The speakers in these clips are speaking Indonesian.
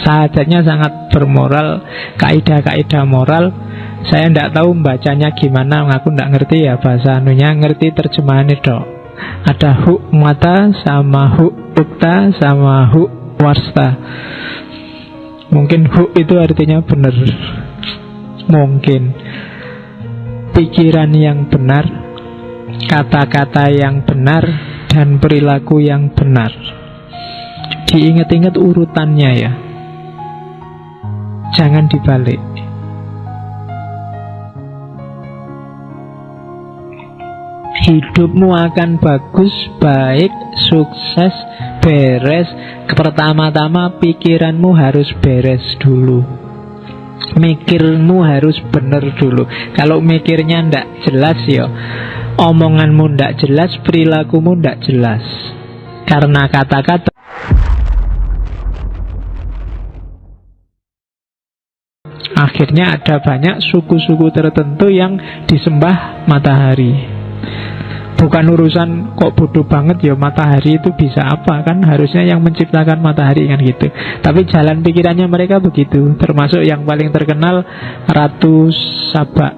Syahadatnya sangat bermoral, kaidah-kaidah moral. Saya tidak tahu bacanya gimana, aku tidak ngerti ya bahasa anunya, ngerti terjemahannya dok. Ada huk mata sama huk ukta sama huk warsta. Mungkin huk itu artinya benar, mungkin pikiran yang benar, kata-kata yang benar, dan perilaku yang benar. Diingat-ingat urutannya ya, jangan dibalik. Hidupmu akan bagus, baik, sukses, beres. Pertama-tama pikiranmu harus beres dulu. Mikirmu harus benar dulu. Kalau mikirnya ndak jelas ya, omonganmu ndak jelas, perilakumu ndak jelas. Karena kata-kata akhirnya ada banyak suku-suku tertentu yang disembah matahari. Bukan urusan kok bodoh banget ya matahari itu bisa apa, kan harusnya yang menciptakan matahari kan gitu. Tapi jalan pikirannya mereka begitu. Termasuk yang paling terkenal Ratu Saba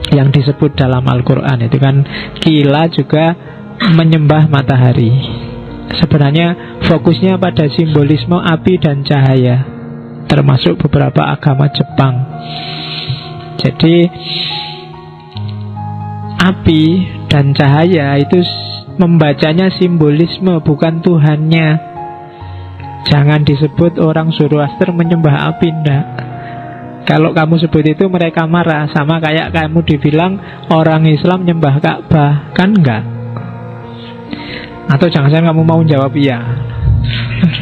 yang disebut dalam Al-Quran itu kan, Kila juga menyembah matahari. Sebenarnya fokusnya pada simbolisme api dan cahaya, termasuk beberapa agama Jepang. Jadi api dan cahaya itu membacanya simbolisme, bukan Tuhannya. Jangan disebut orang Zoroaster menyembah api, ndak. Kalau kamu sebut itu mereka marah. Sama kayak kamu dibilang orang Islam menyembah Ka'bah, kan enggak? Atau jangan-jangan kamu mau jawab iya,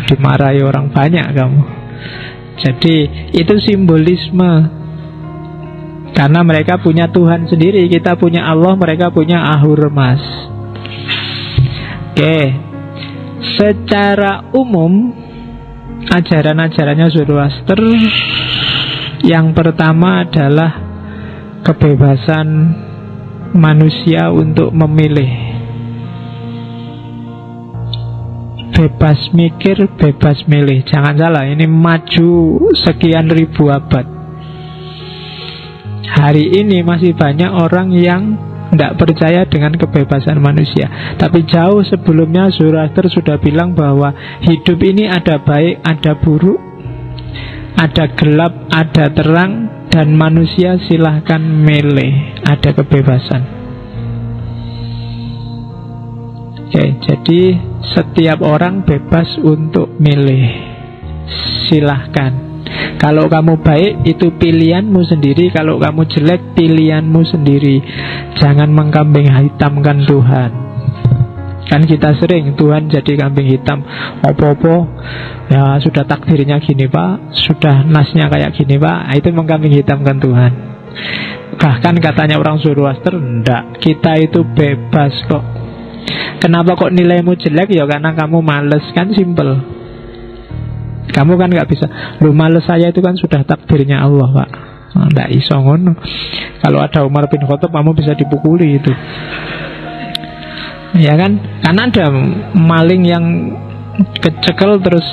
dimarahi orang banyak kamu. Jadi itu simbolisme. Karena mereka punya Tuhan sendiri, kita punya Allah, mereka punya Ahurmas. Oke. Secara umum ajaran-ajarannya Zoroaster, yang pertama adalah kebebasan manusia untuk memilih. Bebas mikir, bebas milih. Jangan salah, ini maju sekian ribu abad. Hari ini masih banyak orang yang tidak percaya dengan kebebasan manusia. Tapi jauh sebelumnya Zoroaster sudah bilang bahwa hidup ini ada baik, ada buruk, ada gelap, ada terang, dan manusia silahkan milih. Ada kebebasan. Oke, jadi setiap orang bebas untuk milih. Silahkan. Kalau kamu baik, itu pilihanmu sendiri. Kalau kamu jelek, pilihanmu sendiri. Jangan mengkambing hitamkan Tuhan. Kan kita sering Tuhan jadi kambing hitam. Apa-apa ya sudah takdirnya gini pak, sudah nasnya kayak gini pak. Itu mengkambing hitamkan Tuhan. Bahkan katanya orang Zoroaster, enggak, kita itu bebas kok. Kenapa kok nilaimu jelek? Ya karena kamu males, kan simple. Kamu kan gak bisa. Lu males saya itu kan sudah takdirnya Allah pak. Nggak iso ngono. Kalau ada Umar bin Khattab, kamu bisa dipukuli itu. Ya kan? Karena ada maling yang kecekel terus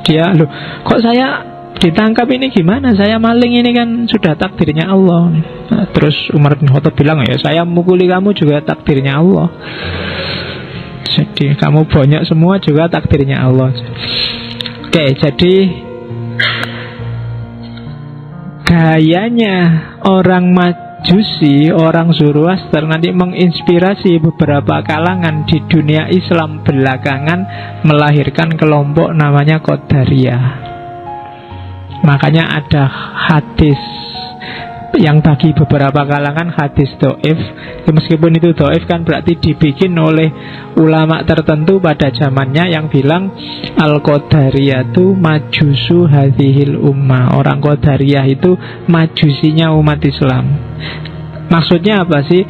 dia, loh kok saya ditangkap ini gimana? Saya maling ini kan sudah takdirnya Allah. Nah, terus Umar bin Khattab bilang, ya saya mukuli kamu juga takdirnya Allah. Jadi kamu bonyok semua juga takdirnya Allah. Oke, jadi gayanya orang Majusi, orang Zoroaster nanti menginspirasi beberapa kalangan di dunia Islam belakangan melahirkan kelompok namanya Qadariyah. Makanya ada hadis yang bagi beberapa kalangan hadis do'if. Meskipun itu do'if kan berarti dibikin oleh ulama tertentu pada zamannya yang bilang Al-Qadariyatu majusu hadhil ummah. Orang Qadariyah itu majusinya umat Islam. Maksudnya apa sih?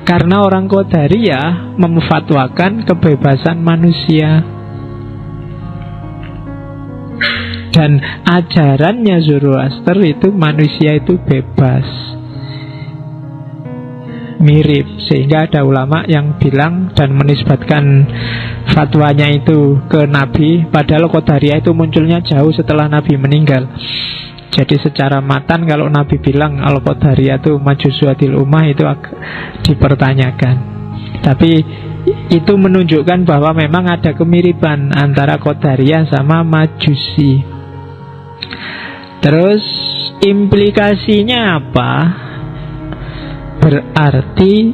Karena orang Qadariyah memfatwakan kebebasan manusia. Dan ajarannya Zoroaster itu manusia itu bebas. mirip. Sehingga ada ulama yang bilang dan menisbatkan fatwanya itu ke Nabi, padahal Qadariyah itu munculnya jauh setelah Nabi meninggal. Jadi secara matan kalau Nabi bilang Al-Qadariyah itu majusuatil ummah, itu dipertanyakan. Tapi itu menunjukkan bahwa memang ada kemiripan antara Qadariyah sama Majusi. Terus implikasinya apa? Berarti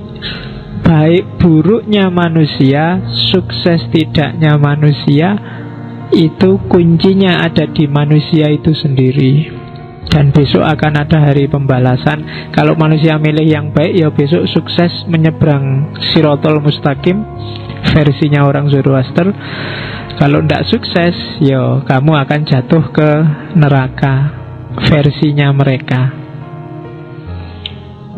baik buruknya manusia, sukses tidaknya manusia, itu kuncinya ada di manusia itu sendiri. Dan besok akan ada hari pembalasan. Kalau manusia milih yang baik, ya besok sukses menyeberang Sirotol Mustaqim versinya orang Zoroaster. Kalau tidak sukses, ya kamu akan jatuh ke neraka versinya mereka.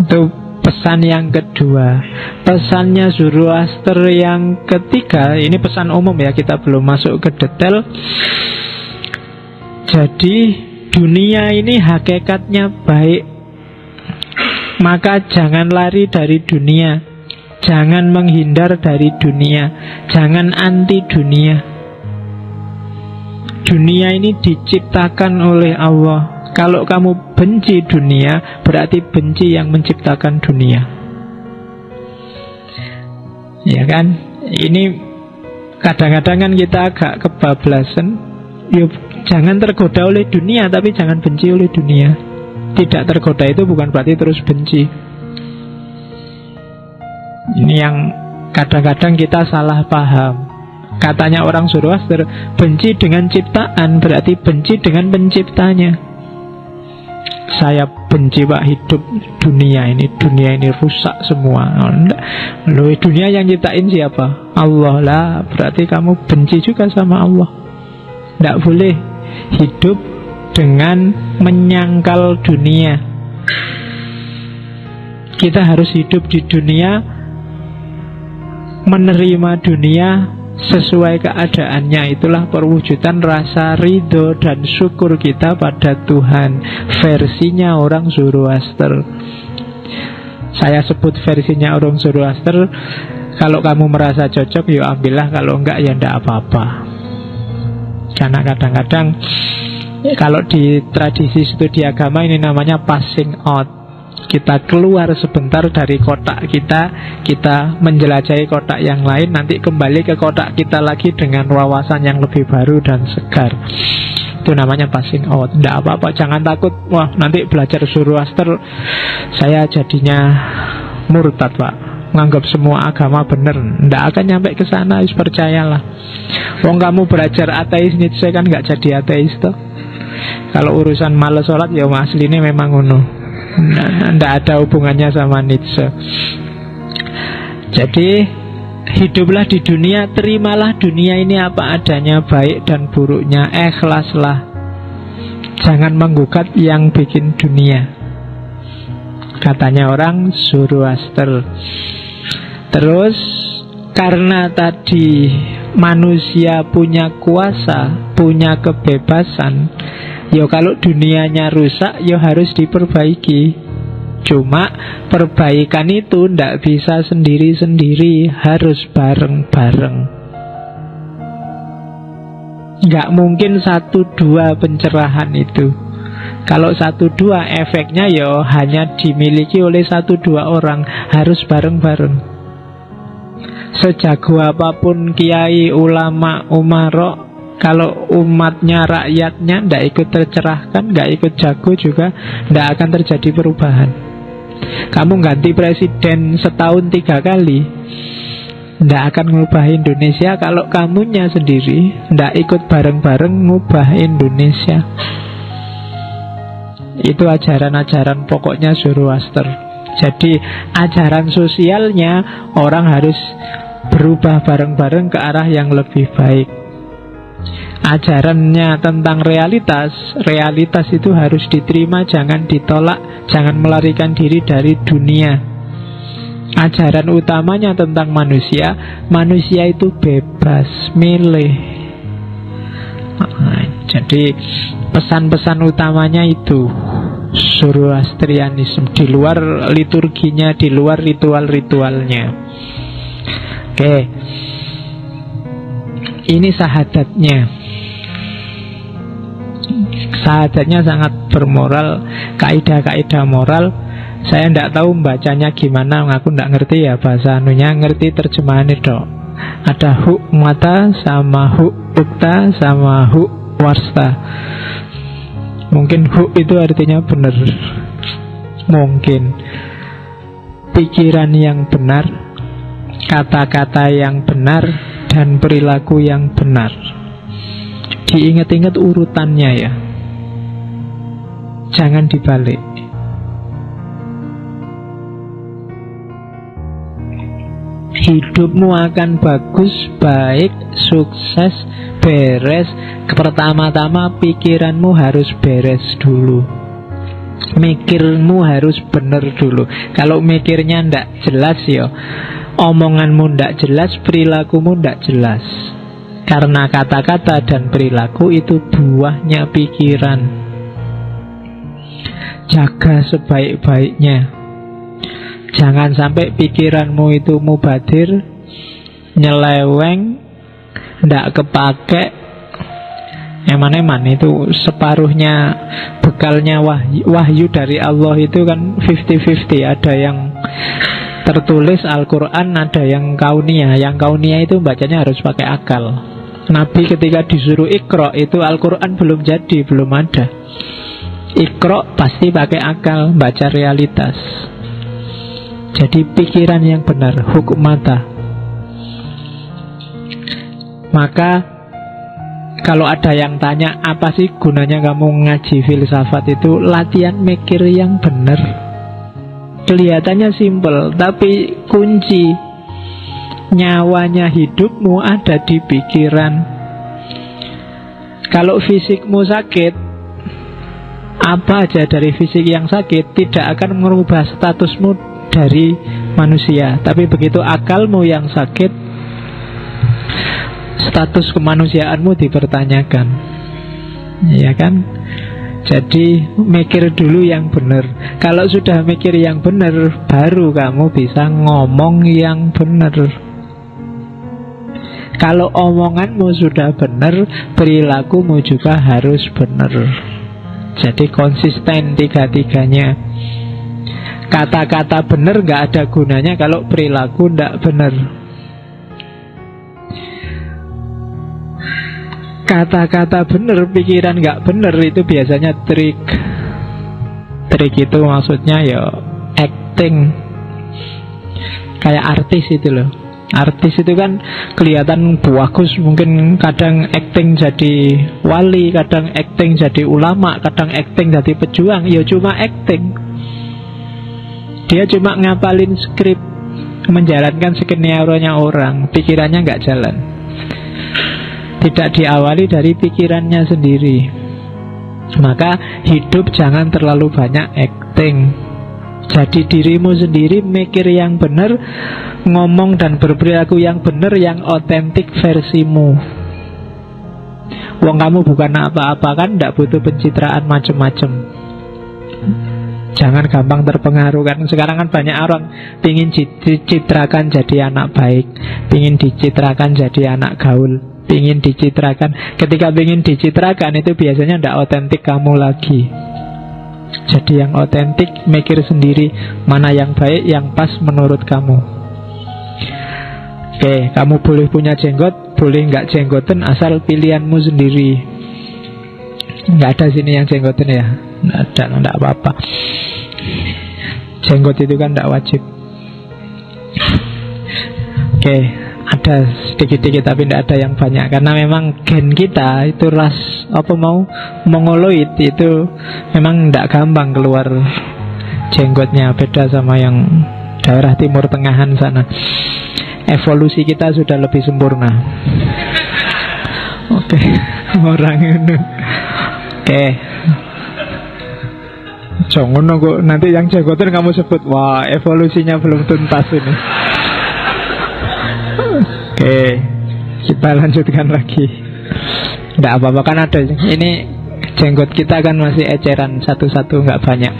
Itu pesan yang kedua. Pesannya Zoroaster yang ketiga, ini pesan umum ya, kita belum masuk ke detail. Jadi dunia ini hakikatnya baik, maka jangan lari dari dunia, jangan menghindar dari dunia, jangan anti dunia. Dunia ini diciptakan oleh Allah. Kalau kamu benci dunia, berarti benci yang menciptakan dunia. Ya kan? Ini kadang-kadang kan kita agak kebablasan. Yuk, jangan tergoda oleh dunia, tapi jangan benci oleh dunia. Tidak tergoda itu bukan berarti terus benci. Ini yang kadang-kadang kita salah paham. Katanya orang Zoroaster, benci dengan ciptaan berarti benci dengan penciptanya. Saya benci Pak hidup dunia ini rusak semua. Loh, dunia yang nyiptain siapa? Allah lah. Berarti kamu benci juga sama Allah. Tidak boleh hidup dengan menyangkal dunia. Kita harus hidup di dunia, menerima dunia sesuai keadaannya. Itulah perwujudan rasa ridho dan syukur kita pada Tuhan. Versinya orang Zoroaster. Saya sebut versinya orang Zoroaster. Kalau kamu merasa cocok, ya ambillah. Kalau enggak, ya enggak apa-apa. Karena kadang-kadang kalau di tradisi studi agama ini namanya passing out. Kita keluar sebentar dari kotak kita, kita menjelajahi kotak yang lain, nanti kembali ke kotak kita lagi dengan wawasan yang lebih baru dan segar. Itu namanya passing out. Tidak apa-apa, jangan takut. Wah, nanti belajar Zoroaster saya jadinya murtad Pak, menganggap semua agama benar. Tidak akan nyampe ke sana, percayalah. Wong kamu belajar ateis Nietzsche kan nggak jadi ateis toh. Kalau urusan males sholat, ya aslinya memang ngono. Tidak ada hubungannya sama Nietzsche. Jadi hiduplah di dunia, terimalah dunia ini apa adanya, baik dan buruknya, ikhlaslah. Jangan menggugat yang bikin dunia, katanya orang Zoroaster. Terus karena tadi manusia punya kuasa, punya kebebasan, ya kalau dunianya rusak, ya harus diperbaiki. Cuma perbaikan itu tidak bisa sendiri-sendiri, harus bareng-bareng. Nggak mungkin 1-2 pencerahan itu. Kalau 1-2 efeknya ya hanya dimiliki oleh 1-2 orang, harus bareng-bareng. Sejago apapun kiai, ulama, umarok, kalau umatnya, rakyatnya tidak ikut tercerahkan, tidak ikut jago juga, tidak akan terjadi perubahan. Kamu ganti presiden setahun 3 kali, tidak akan ngubah Indonesia kalau kamunya sendiri tidak ikut bareng-bareng ngubah Indonesia. Itu ajaran-ajaran pokoknya Zoroaster. Jadi ajaran sosialnya orang harus berubah bareng-bareng ke arah yang lebih baik. Ajarannya tentang realitas, realitas itu harus diterima, jangan ditolak, jangan melarikan diri dari dunia. Ajaran utamanya tentang manusia, manusia itu bebas milih. Jadi pesan-pesan utamanya itu. Zoroastrianisme, di luar liturginya, di luar ritual-ritualnya. Oke. Ini sahadatnya. Sahadatnya sangat bermoral, kaidah-kaidah moral. Saya tidak tahu bacanya gimana, aku tidak ngerti ya bahasa anunya, ngerti terjemahan itu. Ada huk mata sama huk ukta sama huk warsta. Mungkin huk itu artinya benar. Mungkin pikiran yang benar, kata-kata yang benar, dan perilaku yang benar. Diingat-ingat urutannya ya, jangan dibalik. Hidupmu akan bagus, baik, sukses, beres. Pertama-tama pikiranmu harus beres dulu. Mikirmu harus benar dulu. Kalau mikirnya ndak jelas ya, omonganmu ndak jelas, perilakumu ndak jelas. Karena kata-kata dan perilaku itu buahnya pikiran. Jaga sebaik-baiknya. Jangan sampai pikiranmu itu mubadir, nyeleweng, ndak kepake, eman-eman. Itu separuhnya bekalnya wahyu dari Allah itu kan 50-50. Ada yang tertulis Al-Quran, ada yang kauniyah. Yang kauniyah itu bacanya harus pakai akal. Nabi ketika disuruh Iqra itu Al-Quran belum jadi, belum ada. Iqra pasti pakai akal, baca realitas. Jadi pikiran yang benar, hukum mata. Maka kalau ada yang tanya, apa sih gunanya kamu ngaji filsafat itu? Latihan mikir yang benar. Kelihatannya simpel, tapi kunci nyawanya hidupmu ada di pikiran. Kalau fisikmu sakit, apa aja dari fisik yang sakit tidak akan merubah statusmu dari manusia. Tapi begitu akalmu yang sakit, status kemanusiaanmu dipertanyakan. Ya kan? Jadi mikir dulu yang benar. Kalau sudah mikir yang benar, baru kamu bisa ngomong yang benar. Kalau omonganmu sudah benar, perilakumu juga harus benar. Jadi konsisten tiga-tiganya. Kata-kata benar gak ada gunanya kalau perilaku tidak benar. Kata-kata benar, pikiran gak benar, itu biasanya trik. Trik itu maksudnya ya acting. Kayak artis itu loh. Artis itu kan kelihatan bagus, mungkin kadang acting jadi wali, kadang acting jadi ulama, kadang acting jadi pejuang. Ya cuma acting. Dia cuma ngapalin skrip, menjalankan skenario-nya orang, pikirannya nggak jalan. Tidak diawali dari pikirannya sendiri. Maka hidup jangan terlalu banyak acting. Jadi dirimu sendiri, mikir yang benar, ngomong dan berperilaku yang benar, yang otentik versimu. Wong kamu bukan apa-apa kan, nggak butuh pencitraan macem-macem. Jangan gampang terpengaruh kan. Sekarang kan banyak orang pingin dicitrakan jadi anak baik, pingin dicitrakan jadi anak gaul, pingin dicitrakan. Ketika pingin dicitrakan itu biasanya tidak otentik kamu lagi. Jadi yang otentik, mikir sendiri mana yang baik, yang pas menurut kamu. Oke, kamu boleh punya jenggot, boleh nggak jenggoten, asal pilihanmu sendiri. Nggak ada sini yang jenggoten ya. Nggak apa-apa. Jenggot itu kan tidak wajib. Oke, ada sedikit-sedikit tapi tidak ada yang banyak. Karena memang gen kita itu ras mongoloid itu memang tidak gampang keluar jenggotnya. Beda sama yang daerah timur tengahan sana. Evolusi kita sudah lebih sempurna. Oke, orang ini. Oke. Jangan nunggu nanti yang jenggotan kamu sebut, wah evolusinya belum tuntas ini. Oke, kita lanjutkan lagi. Tidak apa-apa kan ada ini Jenggot kita kan masih eceran satu-satu, nggak banyak.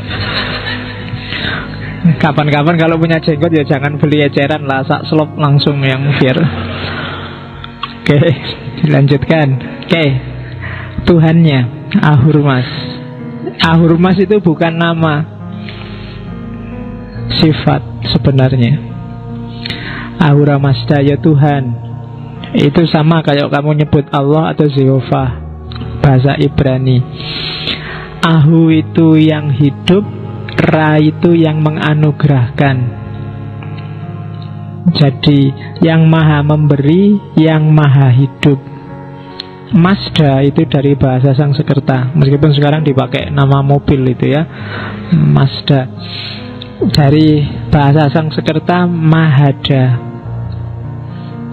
Kapan-kapan kalau punya jenggot ya jangan beli eceran lah, sak selop langsung yang biar. Oke, dilanjutkan. Oke, Tuhannya Ahurmas. Ahurmas itu bukan nama, sifat sebenarnya. Ahura Mazda ya Tuhan. Itu sama kayak kamu nyebut Allah atau Jehovah, bahasa Ibrani. Ahu itu yang hidup, Ra itu yang menganugerahkan. Jadi yang maha memberi, yang maha hidup. Mazda itu dari bahasa Sanskerta, meskipun sekarang dipakai nama mobil itu ya, Mazda. Dari bahasa Sanskerta Mahada.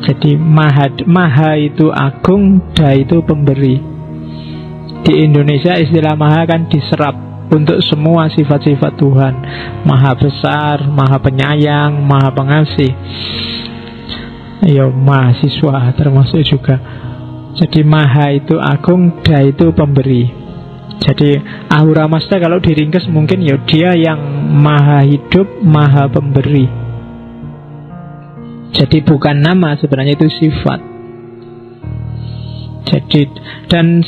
Jadi maha itu agung, da itu pemberi. Di Indonesia istilah maha kan diserap untuk semua sifat-sifat Tuhan. Maha besar, maha penyayang, maha pengasih. Ya, mahasiswa termasuk juga. Jadi maha itu agung, da itu pemberi. Jadi Ahura Mazda kalau diringkas mungkin ya dia yang maha hidup, maha pemberi. Jadi bukan nama, sebenarnya itu sifat. Jadi dan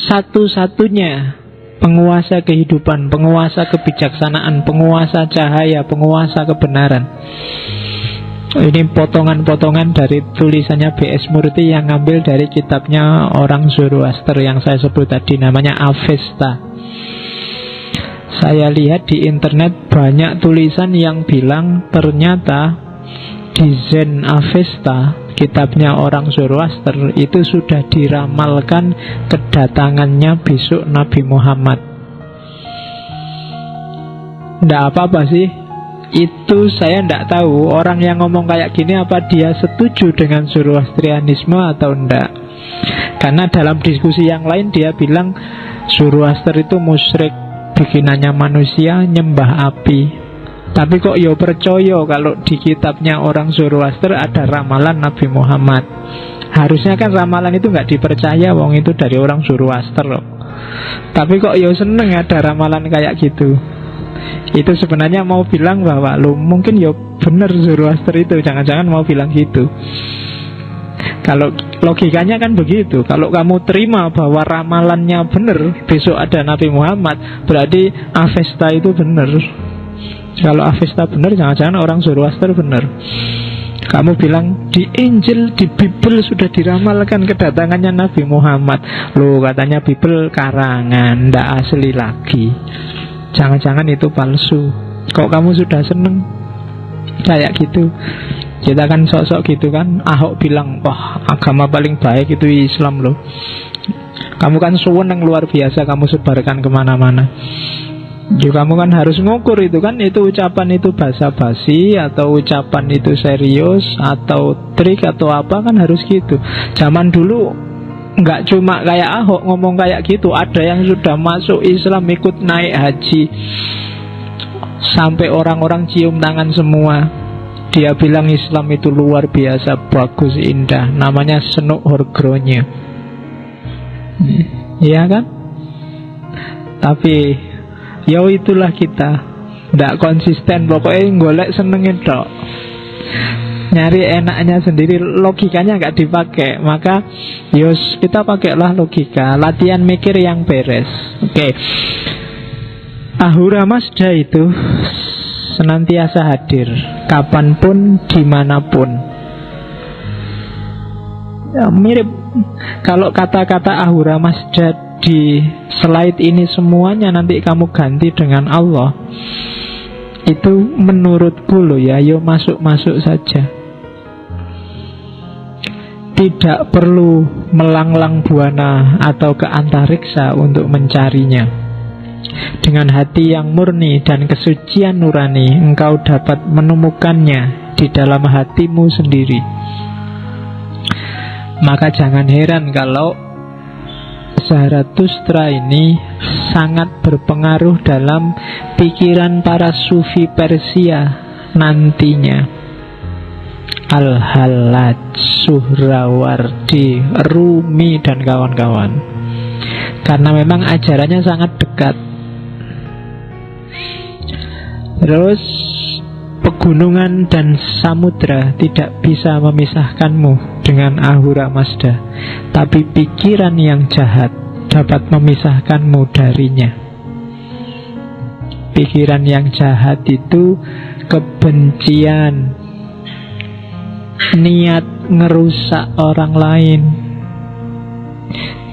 satu-satunya penguasa kehidupan, penguasa kebijaksanaan, penguasa cahaya, penguasa kebenaran. Ini potongan-potongan dari tulisannya B.S. Murty yang ngambil dari kitabnya orang Zoroaster yang saya sebut tadi, namanya Avesta. Saya lihat di internet banyak tulisan yang bilang ternyata di Zen Avesta, kitabnya orang Zoroaster, itu sudah diramalkan kedatangannya besok Nabi Muhammad. Nggak apa-apa sih, itu saya nggak tahu orang yang ngomong kayak gini apa dia setuju dengan Zoroastrianisme atau enggak. Karena dalam diskusi yang lain dia bilang Zoroaster itu musyrik, bikinannya manusia, nyembah api. Tapi kok ya percaya kalau di kitabnya orang Zoroaster ada ramalan Nabi Muhammad. Harusnya kan ramalan itu nggak dipercaya, wong itu dari orang Zoroaster loh. Tapi kok ya seneng ada ramalan kayak gitu. Itu sebenarnya mau bilang bahwa lo mungkin ya bener Zoroaster itu, jangan-jangan mau bilang gitu. Kalau logikanya kan begitu. Kalau kamu terima bahwa ramalannya bener, besok ada Nabi Muhammad, berarti Avesta itu bener. Kalau Avesta benar, jangan-jangan orang Zoroaster benar. Kamu bilang di Injil, di Bible sudah diramalkan kedatangannya Nabi Muhammad. Loh, katanya Bible karangan, ndak asli lagi. Jangan-jangan itu palsu. Kok kamu sudah seneng kayak gitu? Kita kan sok-sok gitu kan. Ahok bilang, wah agama paling baik itu Islam loh. Kamu kan suweneng luar biasa, kamu sebarkan kemana-mana. Ya, kamu kan harus ngukur itu kan, itu ucapan itu basa-basi atau ucapan itu serius atau trik atau apa, kan harus gitu. Zaman dulu nggak cuma kayak Ahok ngomong kayak gitu, ada yang sudah masuk Islam ikut naik haji sampai orang-orang cium tangan semua. Dia bilang Islam itu luar biasa, bagus, indah. Namanya Senuk Horgronya. Iya kan? Tapi ya itulah kita, ndak konsisten, pokoknya golek senengin tok, nyari enaknya sendiri, logikanya nggak dipakai. Maka yos kita pakailah logika, latihan mikir yang beres. Oke. Ahura Mazda itu senantiasa hadir, kapanpun, dimanapun. Ya, mirip kalau kata-kata Ahura Mazda di slide ini semuanya nanti kamu ganti dengan Allah, itu menurutku loh ya, yo masuk-masuk saja. Tidak perlu melanglang buana atau ke antariksa untuk mencarinya. Dengan hati yang murni dan kesucian nurani, engkau dapat menemukannya di dalam hatimu sendiri. Maka jangan heran kalau Zarathustra ini sangat berpengaruh dalam pikiran para sufi Persia nantinya. Al-Hallaj, Suhrawardi, Rumi, dan kawan-kawan. karena memang ajarannya sangat dekat. Terus pegunungan dan samudra tidak bisa memisahkanmu dengan Ahura Mazda, tapi pikiran yang jahat dapat memisahkanmu darinya. Pikiran yang jahat itu kebencian, niat ngerusak orang lain,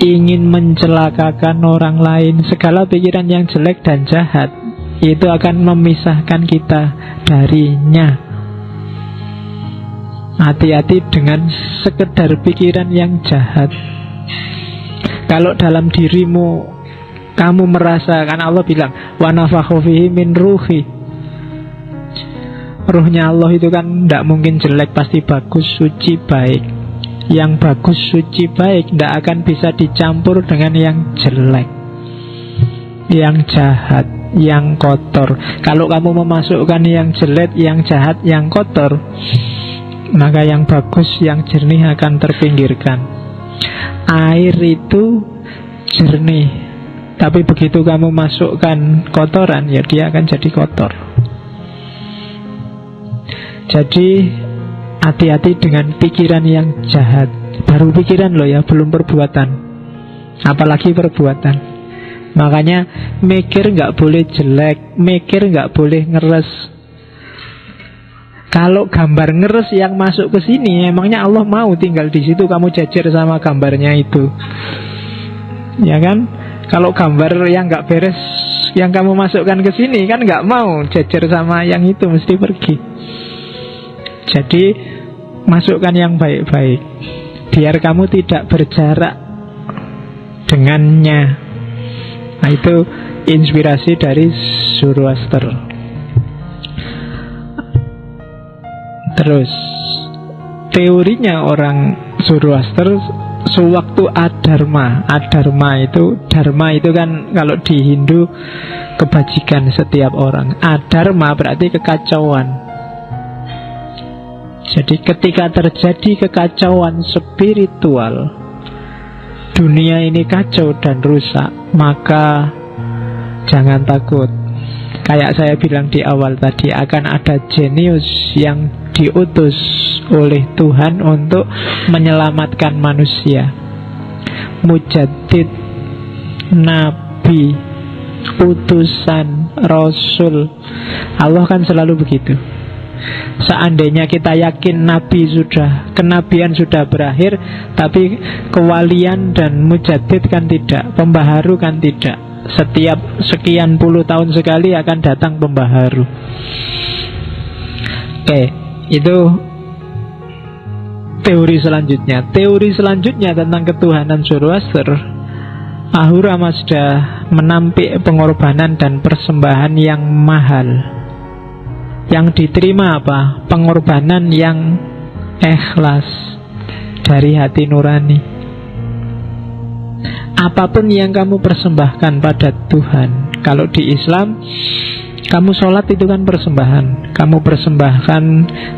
ingin mencelakakan orang lain. Segala pikiran yang jelek dan jahat itu akan memisahkan kita darinya. Hati-hati dengan sekedar pikiran yang jahat. Kalau dalam dirimu kamu merasa, kan Allah bilang wa nafakhu fihi min ruhi, ruhnya Allah itu kan tidak mungkin jelek, pasti bagus, suci, baik. Yang bagus, suci, baik tidak akan bisa dicampur dengan yang jelek, yang jahat, yang kotor. Kalau kamu memasukkan yang jelek, yang jahat, yang kotor, maka yang bagus, yang jernih akan terpinggirkan. Air itu jernih, tapi begitu kamu masukkan kotoran, ya dia akan jadi kotor. Jadi hati-hati dengan pikiran yang jahat. Baru pikiran loh ya, belum perbuatan, apalagi perbuatan. Makanya mikir gak boleh jelek, mikir gak boleh ngeres. Kalau gambar ngeres yang masuk ke sini, emangnya Allah mau tinggal di situ kamu jajar sama gambarnya itu? Ya kan? Kalau gambar yang gak beres yang kamu masukkan ke sini, kan gak mau jajar sama yang itu, mesti pergi. Jadi masukkan yang baik-baik, biar kamu tidak berjarak dengannya. Nah, itu inspirasi dari Zoroaster. Terus teorinya orang Zoroaster, sewaktu adharma. Adharma itu, dharma itu kan kalau di Hindu kebajikan setiap orang. Adharma berarti kekacauan. Jadi ketika terjadi kekacauan spiritual, dunia ini kacau dan rusak, maka jangan takut. Kayak saya bilang di awal tadi, akan ada jenius yang diutus oleh Tuhan untuk menyelamatkan manusia. Mujaddid, nabi, utusan, rasul. Allah kan selalu begitu. Seandainya kita yakin nabi sudah, kenabian sudah berakhir, tapi kewalian dan mujaddid kan tidak, pembaharu kan tidak. Setiap sekian puluh tahun sekali akan datang pembaharu. Oke, itu teori selanjutnya. Teori selanjutnya tentang ketuhanan Zoroaster, Ahura Mazda menampik pengorbanan dan persembahan yang mahal. Yang diterima apa? Pengorbanan yang ikhlas dari hati nurani. Apapun yang kamu persembahkan pada Tuhan. Kalau di Islam, kamu sholat itu kan persembahan. Kamu persembahkan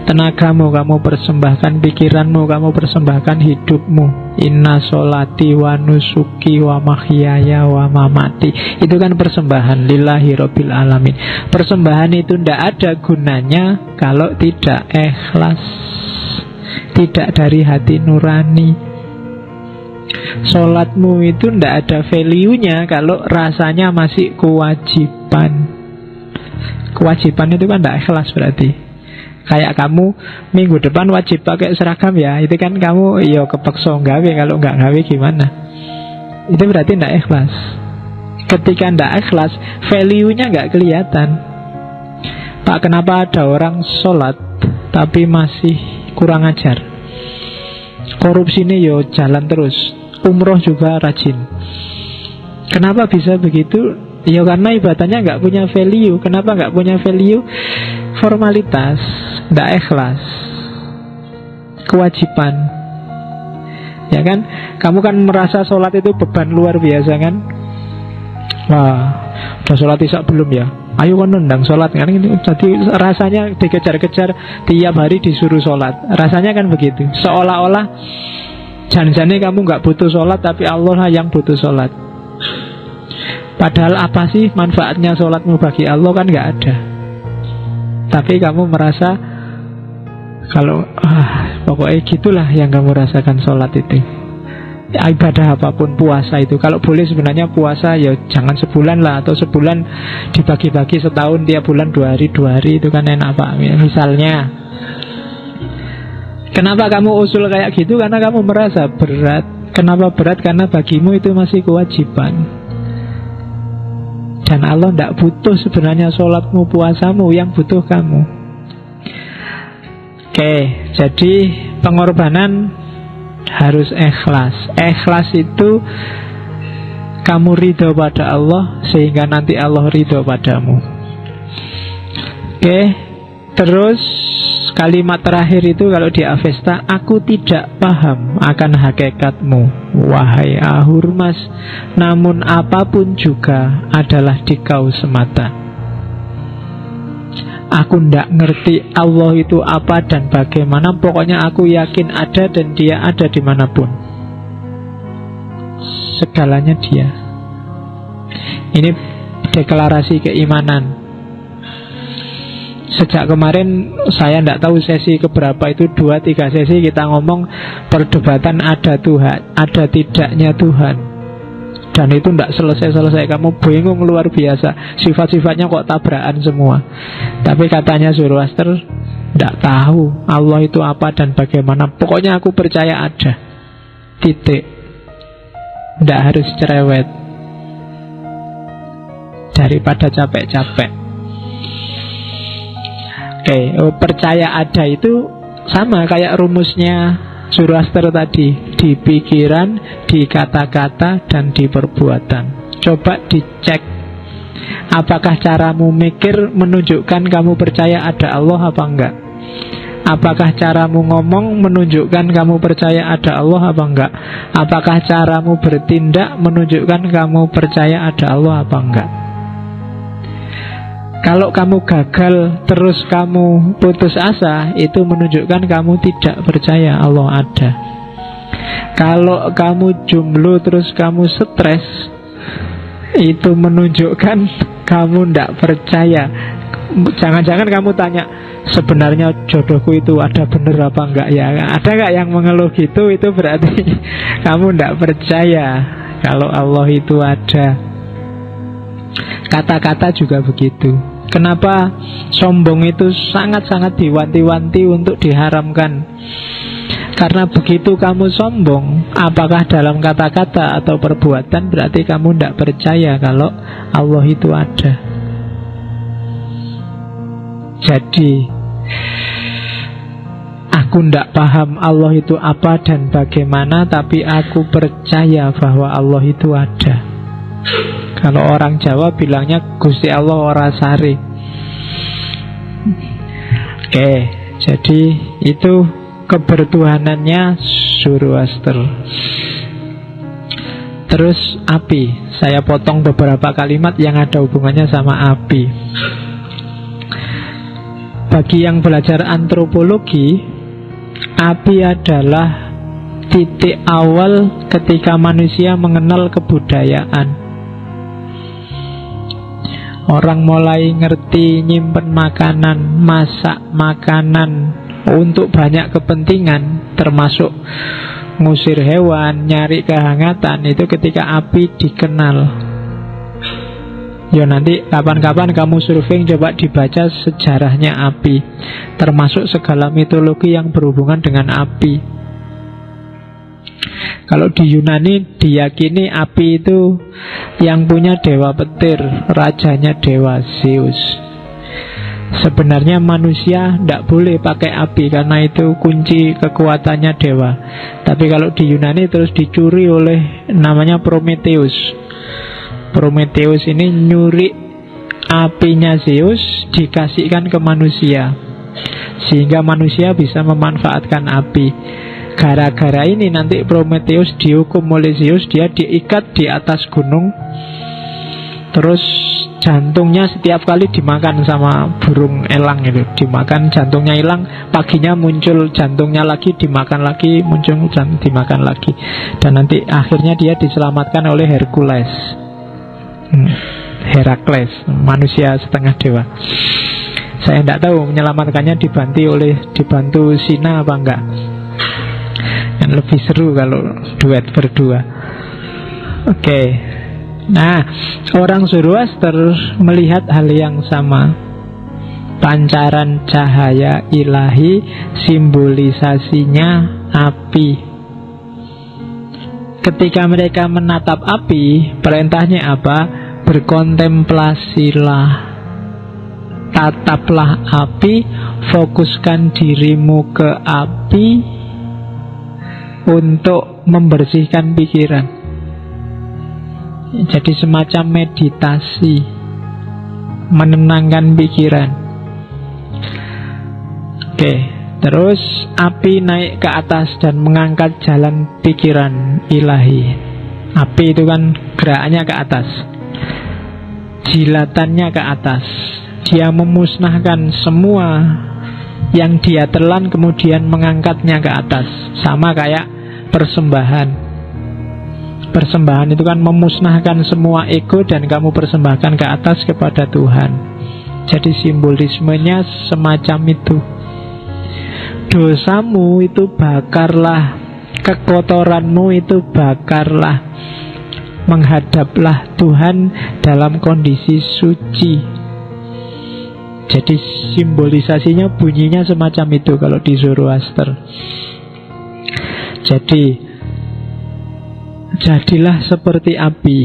tenagamu, kamu persembahkan pikiranmu, kamu persembahkan hidupmu. Inna sholati wa nusuki wa mahyaya wa mamati. Itu kan persembahan lillahi rabbil alamin. Persembahan itu tidak ada gunanya kalau tidak ikhlas, tidak dari hati nurani. Sholatmu itu tidak ada value-nya kalau rasanya masih kewajiban. Kewajiban itu kan tidak ikhlas berarti. Kayak kamu minggu depan wajib pakai seragam ya, itu kan kamu ya kepeksa gawe, kalau nggak gawe gimana? Itu berarti tidak ikhlas. Ketika tidak ikhlas, value-nya nggak kelihatan. Pak, kenapa ada orang sholat tapi masih kurang ajar? Korupsinya yo jalan terus, umroh juga rajin. Kenapa bisa begitu? Ya karena ibadahnya nggak punya value. Kenapa nggak punya value? Formalitas, nggak ikhlas, kewajiban. Ya kan? Kamu kan merasa sholat itu beban luar biasa kan? Wah, udah sholat isya belum ya? Ayo kan nendang sholat kan? Jadi rasanya dikejar-kejar, tiap hari disuruh sholat. Rasanya kan begitu. Seolah-olah jangan-jangan kamu nggak butuh sholat, tapi Allah lah yang butuh sholat. Padahal apa sih manfaatnya sholatmu bagi Allah? Kan nggak ada. Tapi kamu merasa kalau pokoknya gitulah yang kamu rasakan sholat itu. Ibadah apapun, puasa itu, kalau boleh sebenarnya puasa ya jangan sebulan lah, atau sebulan dibagi-bagi setahun, tiap bulan 2 hari itu kan enak Pak. Misalnya, kenapa kamu usul kayak gitu? Karena kamu merasa berat. Kenapa berat? Karena bagimu itu masih kewajiban. Dan Allah tidak butuh sebenarnya sholatmu, puasamu, yang butuh kamu. Oke, jadi pengorbanan harus ikhlas. Ikhlas itu kamu ridho pada Allah, sehingga nanti Allah ridho padamu. Oke, terus kalimat terakhir itu kalau di Avesta, aku tidak paham akan hakikatmu, wahai Ahurmas, namun apapun juga adalah dikau semata. Aku tidak ngerti Allah itu apa dan bagaimana. Pokoknya aku yakin ada dan dia ada dimanapun. Segalanya dia. Ini deklarasi keimanan. Sejak kemarin saya tidak tahu sesi keberapa itu, 2-3 sesi kita ngomong perdebatan ada Tuhan, ada tidaknya Tuhan. Dan itu tidak selesai-selesai. Kamu bingung luar biasa. Sifat-sifatnya kok tabrakan semua. Tapi katanya Zoroaster tidak tahu Allah itu apa dan bagaimana. Pokoknya aku percaya ada. Titik. Tidak harus cerewet. Daripada capek-capek. Oke, percaya ada itu sama kayak rumusnya Zoroaster tadi. Di pikiran, di kata-kata, dan di perbuatan. Coba dicek, apakah caramu mikir menunjukkan kamu percaya ada Allah apa enggak? Apakah caramu ngomong menunjukkan kamu percaya ada Allah apa enggak? Apakah caramu bertindak menunjukkan kamu percaya ada Allah apa enggak? Kalau kamu gagal terus kamu putus asa, itu menunjukkan kamu tidak percaya Allah ada. Kalau kamu jomblo terus kamu stres, itu menunjukkan kamu tidak percaya. Jangan-jangan kamu tanya, sebenarnya jodohku itu ada benar apa enggak ya? Ada enggak yang mengeluh gitu? Itu berarti kamu tidak percaya kalau Allah itu ada. Kata-kata juga begitu. Kenapa sombong itu sangat-sangat diwanti-wanti untuk diharamkan? Karena begitu kamu sombong, apakah dalam kata-kata atau perbuatan, berarti kamu tidak percaya kalau Allah itu ada. Jadi aku tidak paham Allah itu apa dan bagaimana, tapi aku percaya bahwa Allah itu ada. Kalau orang Jawa bilangnya Gusti Allah ora sari. Oke, jadi itu kebertuhanannya Zoroaster. Terus api. Saya potong beberapa kalimat yang ada hubungannya sama api. Bagi yang belajar antropologi, api adalah titik awal ketika manusia mengenal kebudayaan. Orang mulai ngerti nyimpen makanan, masak makanan untuk banyak kepentingan, termasuk ngusir hewan, nyari kehangatan, itu ketika api dikenal. Ya nanti kapan-kapan kamu surfing, coba dibaca sejarahnya api, termasuk segala mitologi yang berhubungan dengan api. Kalau di Yunani diyakini api itu yang punya dewa petir, rajanya dewa Zeus. Sebenarnya manusia tidak boleh pakai api karena itu kunci kekuatannya dewa. Tapi kalau di Yunani terus dicuri oleh namanya Prometheus. Prometheus ini nyuri apinya Zeus, dikasihkan ke manusia, sehingga manusia bisa memanfaatkan api. Gara-gara ini nanti Prometheus dihukum oleh Zeus. Dia diikat di atas gunung, terus jantungnya setiap kali dimakan sama burung elang itu. Dimakan, jantungnya hilang, paginya muncul jantungnya lagi, dimakan lagi, muncul dimakan lagi. Dan nanti akhirnya dia diselamatkan oleh Hercules. Herakles, manusia setengah dewa. Saya tidak tahu menyelamatkannya dibantu Sina apa enggak. Yang lebih seru kalau duet berdua. Oke. Nah, orang Zoroaster melihat hal yang sama. Pancaran cahaya ilahi, simbolisasinya api. Ketika mereka menatap api, perintahnya apa? Berkontemplasilah, tataplah api, fokuskan dirimu ke api untuk membersihkan pikiran. Jadi semacam meditasi, menenangkan pikiran. Oke, terus api naik ke atas dan mengangkat jalan pikiran ilahi. Api itu kan gerakannya ke atas, jilatannya ke atas. Dia memusnahkan semua yang dia telan, kemudian mengangkatnya ke atas. Sama kayak persembahan. Persembahan itu kan memusnahkan semua ego dan kamu persembahkan ke atas kepada Tuhan. Jadi simbolismenya semacam itu. Dosamu itu bakarlah, kekotoranmu itu bakarlah, menghadaplah Tuhan dalam kondisi suci. Jadi simbolisasinya bunyinya semacam itu kalau di Zoroaster. Jadi jadilah seperti api.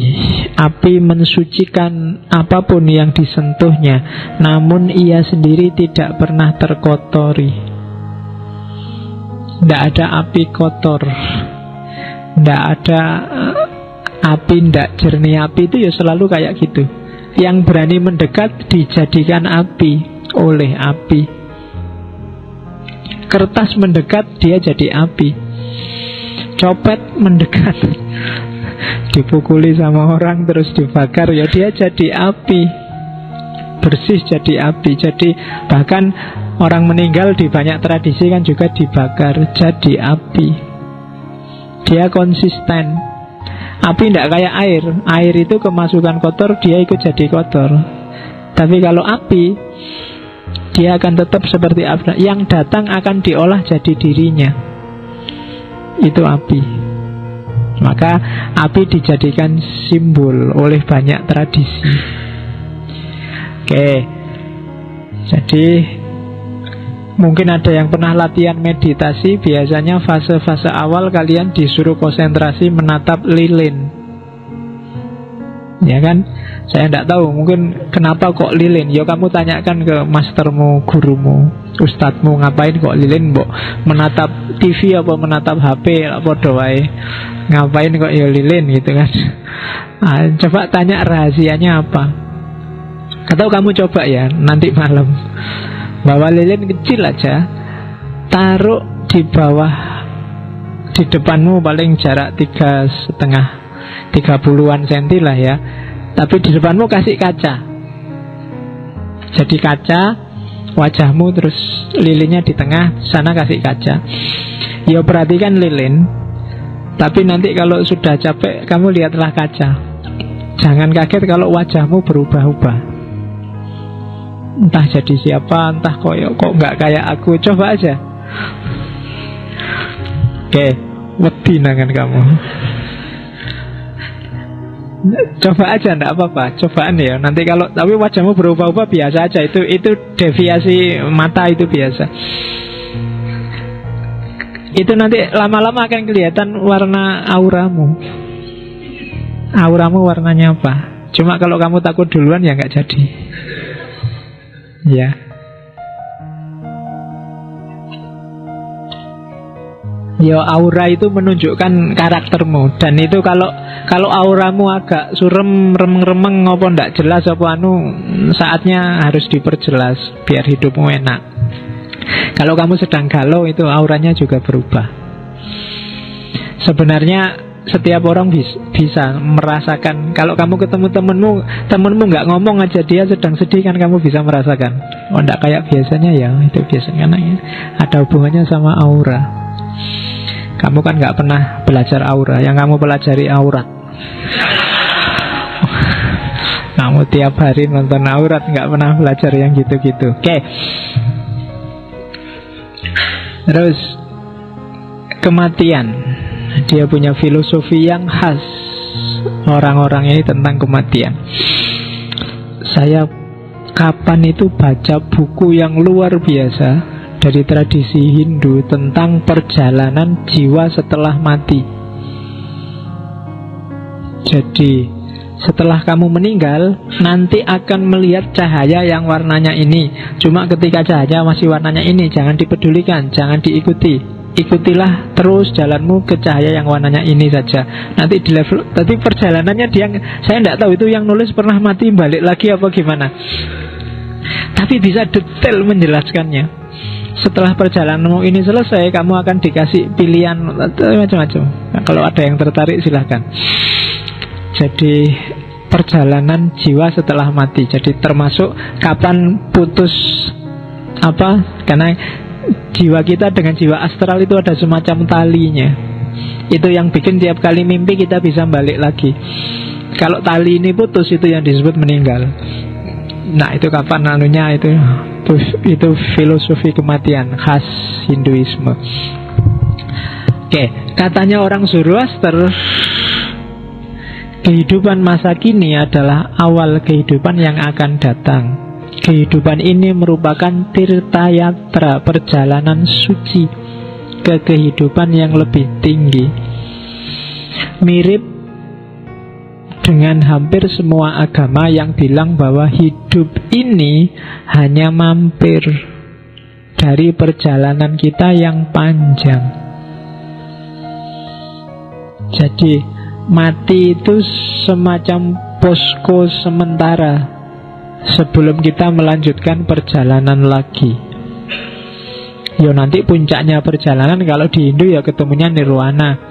Api mensucikan apapun yang disentuhnya, namun ia sendiri tidak pernah terkotori. Tidak ada api kotor, tidak ada api tidak jernih. Api itu ya selalu kayak gitu. Yang berani mendekat dijadikan api oleh api. Kertas mendekat dia jadi api. Copet mendekat dipukuli sama orang terus dibakar, ya dia jadi api. Bersih jadi api. Jadi bahkan orang meninggal di banyak tradisi kan juga dibakar jadi api. Dia konsisten. Api tidak kayak air. Air itu kemasukan kotor, dia ikut jadi kotor. Tapi kalau api, dia akan tetap seperti api. Yang datang akan diolah jadi dirinya. Itu api. Maka api dijadikan simbol oleh banyak tradisi. Oke. Jadi mungkin ada yang pernah latihan meditasi. Biasanya fase-fase awal kalian disuruh konsentrasi menatap lilin. Ya kan? Saya tidak tahu mungkin kenapa kok lilin. Ya kamu tanyakan ke mastermu, gurumu, ustadzmu, ngapain kok lilin, mbok menatap TV apa menatap HP apa doai. Ngapain kok ya lilin gitu kan. Nah, coba tanya rahasianya apa. Atau kamu coba ya nanti malam, bawa lilin kecil aja, taruh di bawah, di depanmu paling jarak 30-an senti lah ya. Tapi di depanmu kasih kaca. Jadi kaca, wajahmu terus lilinnya di tengah, sana kasih kaca. Ya perhatikan lilin. Tapi nanti kalau sudah capek, kamu lihatlah kaca. Jangan kaget kalau wajahmu berubah-ubah. Entah jadi siapa, entah kok nggak kayak aku. Coba aja. Oke, wedi nangan kamu. Coba aja, enggak apa-apa. Cobaan ya. Nanti kalau tapi wajahmu berubah-ubah biasa aja. Itu deviasi mata itu biasa. Itu nanti lama-lama akan kelihatan warna auramu. Auramu warnanya apa? Cuma kalau kamu takut duluan ya nggak jadi. Ya. Ya aura itu menunjukkan karaktermu. Dan itu kalau auramu agak surem, remeng-remeng, ngopo ndak jelas apa saatnya harus diperjelas biar hidupmu enak. Kalau kamu sedang galau, itu auranya juga berubah. Sebenarnya setiap orang bisa merasakan. Kalau kamu ketemu temenmu nggak ngomong aja, dia sedang sedih kan, kamu bisa merasakan. Oh ndak kayak biasanya ya. Itu biasanya ada hubungannya sama aura. Kamu kan nggak pernah belajar aura. Yang kamu pelajari aurat. Kamu tiap hari nonton aurat, nggak pernah belajar yang gitu-gitu. Oke. Terus kematian, dia punya filosofi yang khas orang-orang ini tentang kematian. Saya kapan itu baca buku yang luar biasa dari tradisi Hindu tentang perjalanan jiwa setelah mati. Jadi setelah kamu meninggal, nanti akan melihat cahaya yang warnanya ini. Cuma ketika cahaya masih warnanya ini, jangan dipedulikan, jangan diikuti. Ikutilah terus jalanmu ke cahaya yang warnanya ini saja. Nanti di level, tadi perjalanannya dia, saya tidak tahu itu yang nulis pernah mati balik lagi apa gimana. Tapi bisa detail menjelaskannya. Setelah perjalananmu ini selesai, kamu akan dikasih pilihan macam-macam. Nah, kalau ada yang tertarik silahkan. Jadi perjalanan jiwa setelah mati. Jadi termasuk kapan putus apa? Karena jiwa kita dengan jiwa astral itu ada semacam talinya. Itu yang bikin tiap kali mimpi kita bisa balik lagi. Kalau tali ini putus, itu yang disebut meninggal. Nah, itu kapan anunya itu filosofi kematian khas Hinduisme. Oke, katanya orang Zoroaster, kehidupan masa kini adalah awal kehidupan yang akan datang. Kehidupan ini merupakan tirta yatra, perjalanan suci ke kehidupan yang lebih tinggi. Mirip dengan hampir semua agama yang bilang bahwa hidup ini hanya mampir dari perjalanan kita yang panjang. Jadi mati itu semacam posko sementara sebelum kita melanjutkan perjalanan lagi. Ya nanti puncaknya perjalanan kalau di Hindu ya ketemunya nirwana,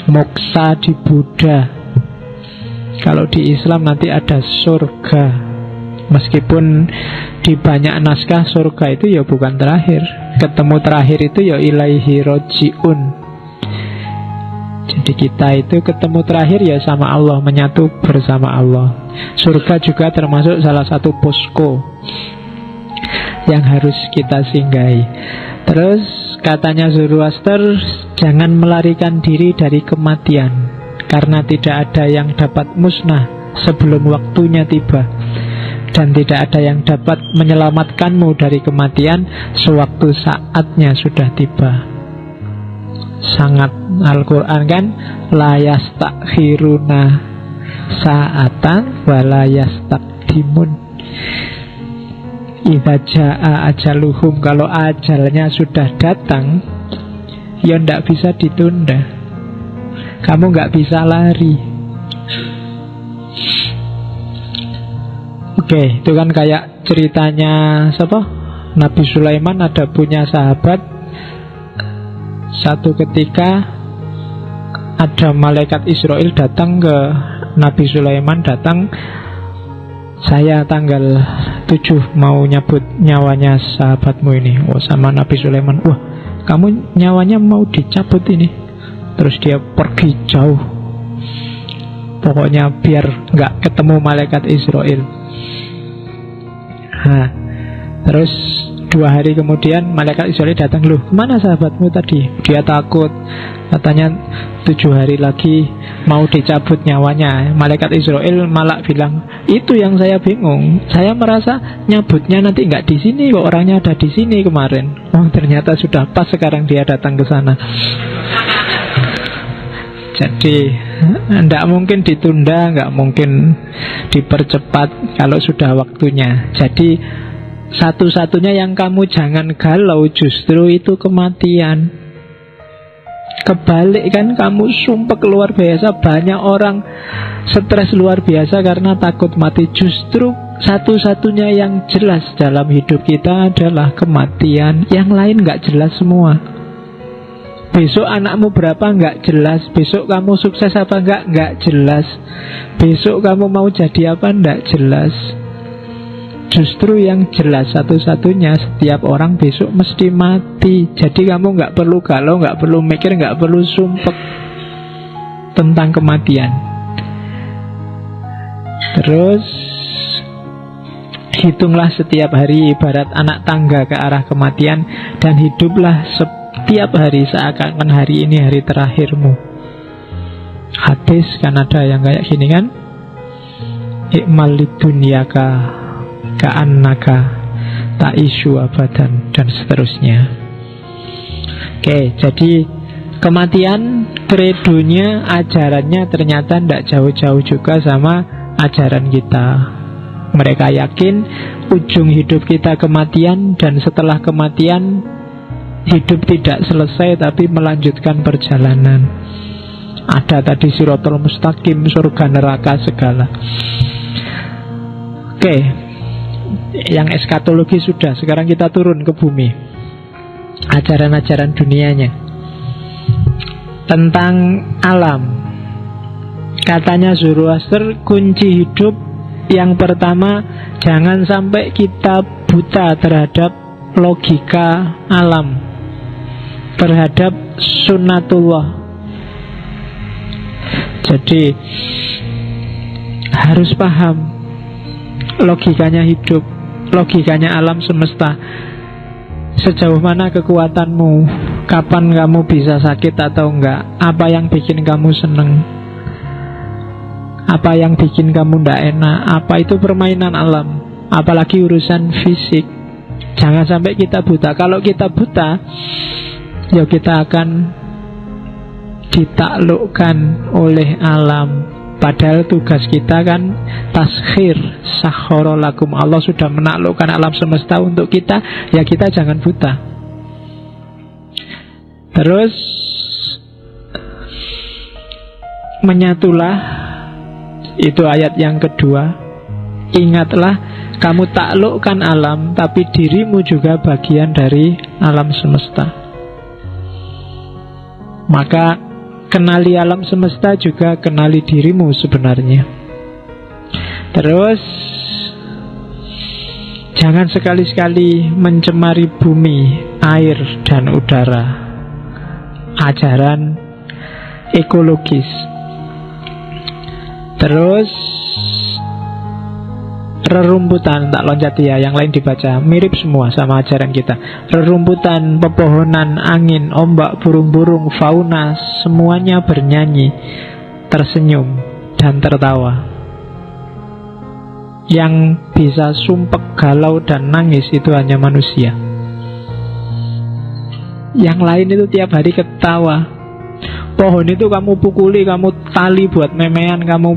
moksa di Buddha. Kalau di Islam nanti ada surga. Meskipun di banyak naskah surga itu ya bukan terakhir. Ketemu terakhir itu ya ilaihi roji'un. Jadi kita itu ketemu terakhir ya sama Allah, menyatu bersama Allah. Surga juga termasuk salah satu posko yang harus kita singgahi. Terus katanya Zoroaster, jangan melarikan diri dari kematian, karena tidak ada yang dapat musnah sebelum waktunya tiba, dan tidak ada yang dapat menyelamatkanmu dari kematian sewaktu saatnya sudah tiba. Sangat Al-Quran kan, la yastakhiruna sa'atan wa la yastaqdimun. Idza jaa ajaluhum, kalau ajalnya sudah datang ya ndak bisa ditunda. Kamu nggak bisa lari. Oke, itu kan kayak ceritanya siapa? Nabi Sulaiman ada punya sahabat. Satu ketika ada malaikat Israel datang ke Nabi Sulaiman, datang, saya tanggal 7 mau nyabut nyawanya sahabatmu ini. Oh, sama Nabi Sulaiman, wah kamu nyawanya mau dicabut ini. Terus dia pergi jauh, pokoknya biar nggak ketemu malaikat Israel. Nah, terus 2 hari kemudian malaikat Israel datang. Loh, kemana sahabatmu tadi? Dia takut, katanya 7 hari lagi mau dicabut nyawanya. Malaikat Israel malah bilang, itu yang saya bingung. Saya merasa nyabutnya nanti nggak di sini, kok orangnya ada di sini kemarin. Oh, ternyata sudah pas sekarang dia datang ke sana. Jadi tidak mungkin ditunda, nggak mungkin dipercepat kalau sudah waktunya. Jadi satu-satunya yang kamu jangan galau justru itu kematian. Kebalik kan, kamu sumpah luar biasa. Banyak orang stres luar biasa karena takut mati. Justru satu-satunya yang jelas dalam hidup kita adalah kematian. Yang lain gak jelas semua. Besok anakmu berapa gak jelas. Besok kamu sukses apa gak jelas. Besok kamu mau jadi apa gak jelas. Justru yang jelas satu-satunya, setiap orang besok mesti mati. Jadi kamu gak perlu galau, gak perlu mikir, gak perlu sumpek tentang kematian. Terus hitunglah setiap hari ibarat anak tangga ke arah kematian, dan hiduplah setiap hari seakan-akan hari ini hari terakhirmu. Hadis kan ada yang kayak gini kan, ikmal lidunyaka ka'annaka ta'ishu abadan, dan seterusnya. Oke, jadi kematian kredonya, ajarannya ternyata tidak jauh-jauh juga sama ajaran kita. Mereka yakin ujung hidup kita kematian, dan setelah kematian hidup tidak selesai tapi melanjutkan perjalanan. Ada tadi siratal mustaqim, surga neraka segala. Oke, yang eskatologi sudah, sekarang kita turun ke bumi. Ajaran-ajaran dunianya tentang alam. Katanya Zoroaster, kunci hidup yang pertama, jangan sampai kita buta terhadap logika alam, terhadap sunnatullah. Jadi harus paham logikanya hidup, logikanya alam semesta. Sejauh mana kekuatanmu, kapan kamu bisa sakit atau enggak, apa yang bikin kamu seneng, apa yang bikin kamu ndak enak, apa itu permainan alam, apalagi urusan fisik. Jangan sampai kita buta. Kalau kita buta, ya kita akan ditaklukkan oleh alam. Padahal tugas kita kan taskhir, sakhara lakum. Allah sudah menaklukkan alam semesta untuk kita, ya kita jangan buta. Terus menyatulah, itu ayat yang kedua. Ingatlah, kamu taklukkan alam, tapi dirimu juga bagian dari alam semesta. Maka kenali alam semesta juga kenali dirimu sebenarnya. Terus jangan sekali-sekali mencemari bumi, air, dan udara. Ajaran ekologis. Terus rerumputan, tak loncat ya, yang lain dibaca, mirip semua sama ajaran kita. Rerumputan, pepohonan, angin, ombak, burung-burung, fauna, semuanya bernyanyi, tersenyum, dan tertawa. Yang bisa sumpek, galau, dan nangis itu hanya manusia. Yang lain itu tiap hari ketawa. Pohon itu kamu pukuli, kamu tali buat memean, kamu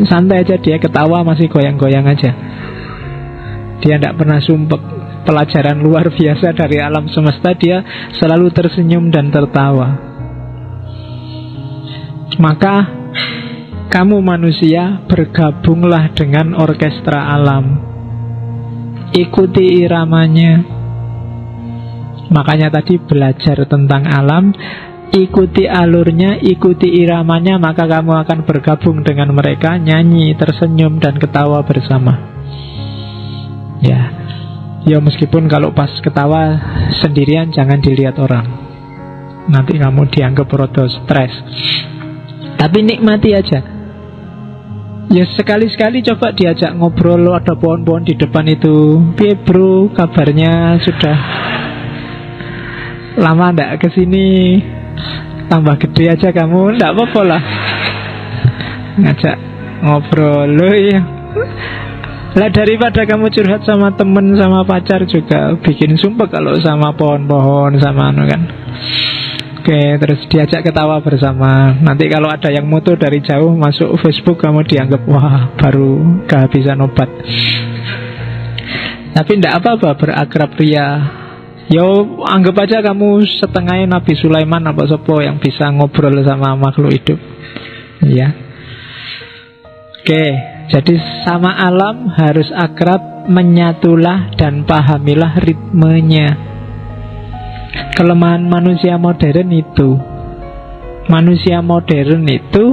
santai aja, dia ketawa masih goyang-goyang aja. Dia tidak pernah sumpek. Pelajaran luar biasa dari alam semesta, dia selalu tersenyum dan tertawa. Maka kamu manusia, bergabunglah dengan orkestra alam. Ikuti iramanya. Makanya tadi belajar tentang alam, ikuti alurnya, ikuti iramanya, maka kamu akan bergabung dengan mereka, nyanyi, tersenyum, dan ketawa bersama. Ya meskipun kalau pas ketawa sendirian jangan dilihat orang, nanti kamu dianggap rodo stres. Tapi nikmati aja. Ya sekali-sekali coba diajak ngobrol, ada pohon-pohon di depan itu. Piye bro, kabarnya sudah lama ndak kesini? Tambah gede aja kamu, ndak apa-apa lah. Ngajak ngobrol loh ya. Lah daripada kamu curhat sama temen, sama pacar juga bikin sumpah kalau sama pohon-pohon, sama anu kan. Oke, terus diajak ketawa bersama. Nanti kalau ada yang moto dari jauh masuk Facebook, kamu dianggap wah baru kehabisan obat. Tapi ndak apa-apa berakrab ria. Yo anggap aja kamu setengahnya Nabi Sulaiman apa sopo yang bisa ngobrol sama makhluk hidup. Ya. Oke, jadi sama alam harus akrab, menyatulah dan pahamilah ritmenya. Kelemahan manusia modern itu, manusia modern itu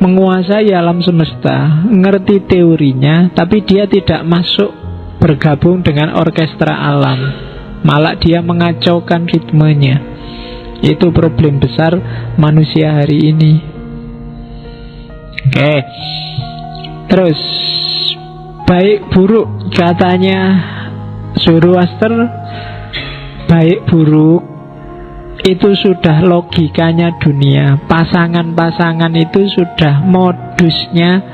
menguasai alam semesta, ngerti teorinya, tapi dia tidak masuk bergabung dengan orkestra alam. Malah dia mengacaukan ritmenya. Itu problem besar manusia hari ini. Oke. Terus baik buruk, katanya Zoroaster, baik buruk itu sudah logikanya dunia. Pasangan-pasangan itu sudah modusnya,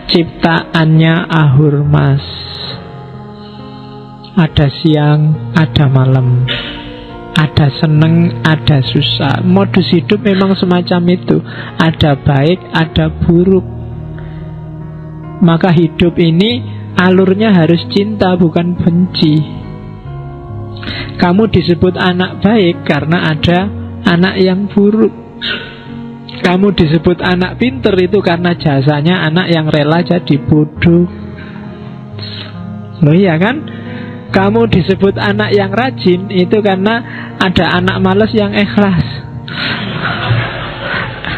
ciptaannya Ahurmas. Ada siang, ada malam, ada seneng, ada susah. Modus hidup memang semacam itu. Ada baik, ada buruk. Maka hidup ini alurnya harus cinta, bukan benci. Kamu disebut anak baik karena ada anak yang buruk. Kamu disebut anak pinter itu karena jasanya anak yang rela jadi bodoh. Loh iya kan? Kamu disebut anak yang rajin itu karena ada anak malas yang ikhlas.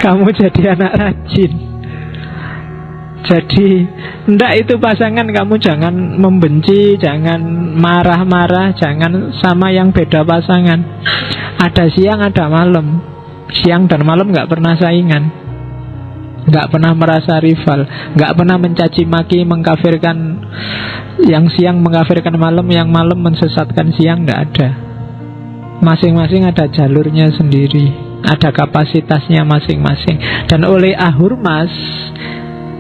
Kamu jadi anak rajin. Jadi, ndak itu pasangan, kamu jangan membenci, jangan marah-marah, jangan sama yang beda pasangan. Ada siang, ada malam. Siang dan malam gak pernah saingan, gak pernah merasa rival, gak pernah mencaci maki, mengkafirkan yang siang, mengkafirkan malam, yang malam mensesatkan siang, gak ada. Masing-masing ada jalurnya sendiri, ada kapasitasnya masing-masing. Dan oleh Ahurmas,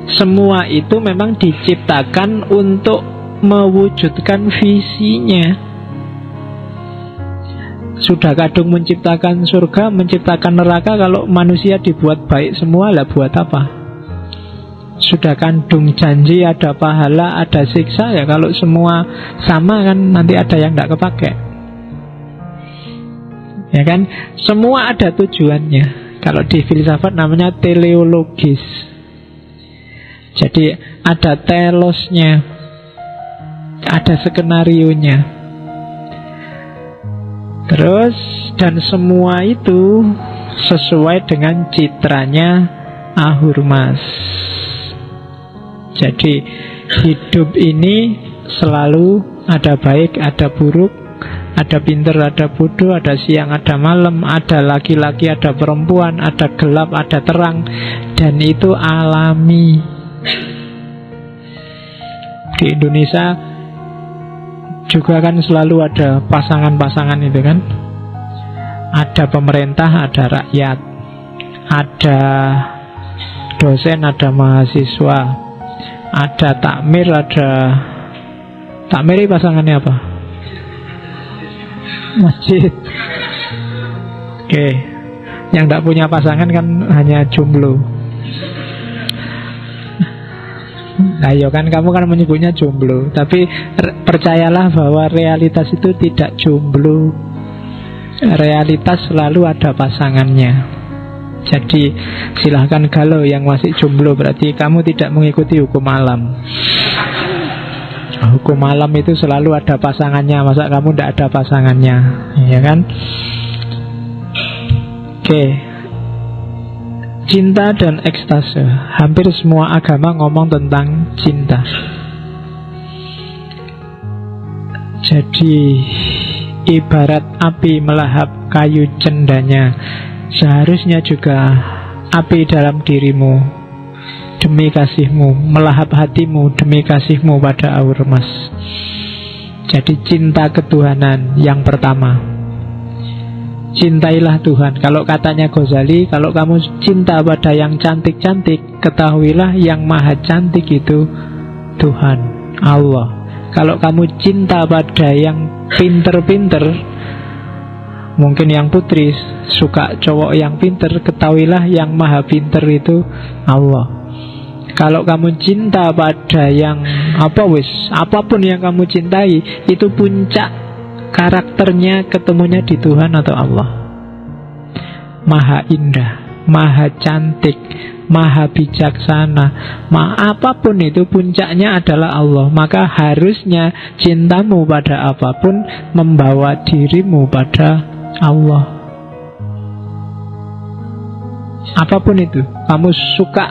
semua itu memang diciptakan untuk mewujudkan visinya. Sudah kadung menciptakan surga, menciptakan neraka. Kalau manusia dibuat baik semua, lah buat apa? Sudah kandung janji ada pahala, ada siksa. Ya kalau semua sama kan nanti ada yang tidak kepake. Ya kan? Semua ada tujuannya. Kalau di filsafat namanya teleologis. Jadi ada telosnya, ada skenarionya. Terus, dan semua itu sesuai dengan citranya Ahurmas. Jadi hidup ini selalu ada baik, ada buruk, ada pinter, ada bodoh, ada siang, ada malam, ada laki-laki, ada perempuan, ada gelap, ada terang. Dan itu alami. Di Indonesia juga kan selalu ada pasangan-pasangan itu kan. Ada pemerintah, ada rakyat, ada dosen, ada mahasiswa, ada takmir, ada takmir. Pasangannya apa? Masjid. Oke. Yang tidak punya pasangan kan hanya jomblo. Ayo kan kamu kan menyebutnya jomblo, tapi percayalah bahwa realitas itu tidak jomblo. Realitas selalu ada pasangannya. Jadi silahkan galau yang masih jomblo, berarti kamu tidak mengikuti hukum alam. Hukum alam itu selalu ada pasangannya. Masa kamu tidak ada pasangannya? Ya kan? Oke. Cinta dan ekstase. Hampir semua agama ngomong tentang cinta. Jadi ibarat api melahap kayu cendanya, seharusnya juga api dalam dirimu demi kasihmu, melahap hatimu demi kasihmu pada Ahurmas. Jadi cinta ketuhanan yang pertama. Cintailah Tuhan. Kalau katanya Ghazali, kalau kamu cinta pada yang cantik-cantik, ketahuilah yang maha cantik itu Tuhan, Allah. Kalau kamu cinta pada yang pinter-pinter, mungkin yang putri suka cowok yang pinter, ketahuilah yang maha pinter itu Allah. Kalau kamu cinta pada yang apapun yang kamu cintai, itu puncak karakternya ketemunya di Tuhan atau Allah. Maha indah, maha cantik, maha bijaksana, apapun itu puncaknya adalah Allah. Maka harusnya cintamu pada apapun membawa dirimu pada Allah. Apapun itu, kamu suka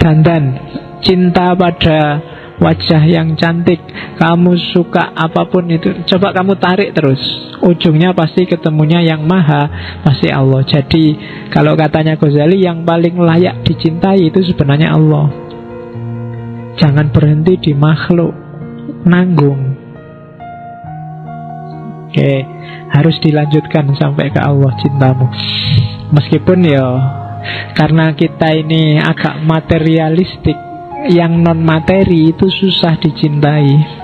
dandan, cinta pada wajah yang cantik, kamu suka apapun itu, coba kamu tarik terus, ujungnya pasti ketemunya yang maha, pasti Allah. Jadi kalau katanya Ghazali, yang paling layak dicintai itu sebenarnya Allah. Jangan berhenti di makhluk, nanggung. Oke, harus dilanjutkan sampai ke Allah cintamu. Meskipun ya, karena kita ini agak materialistik, yang non materi itu susah dicintai.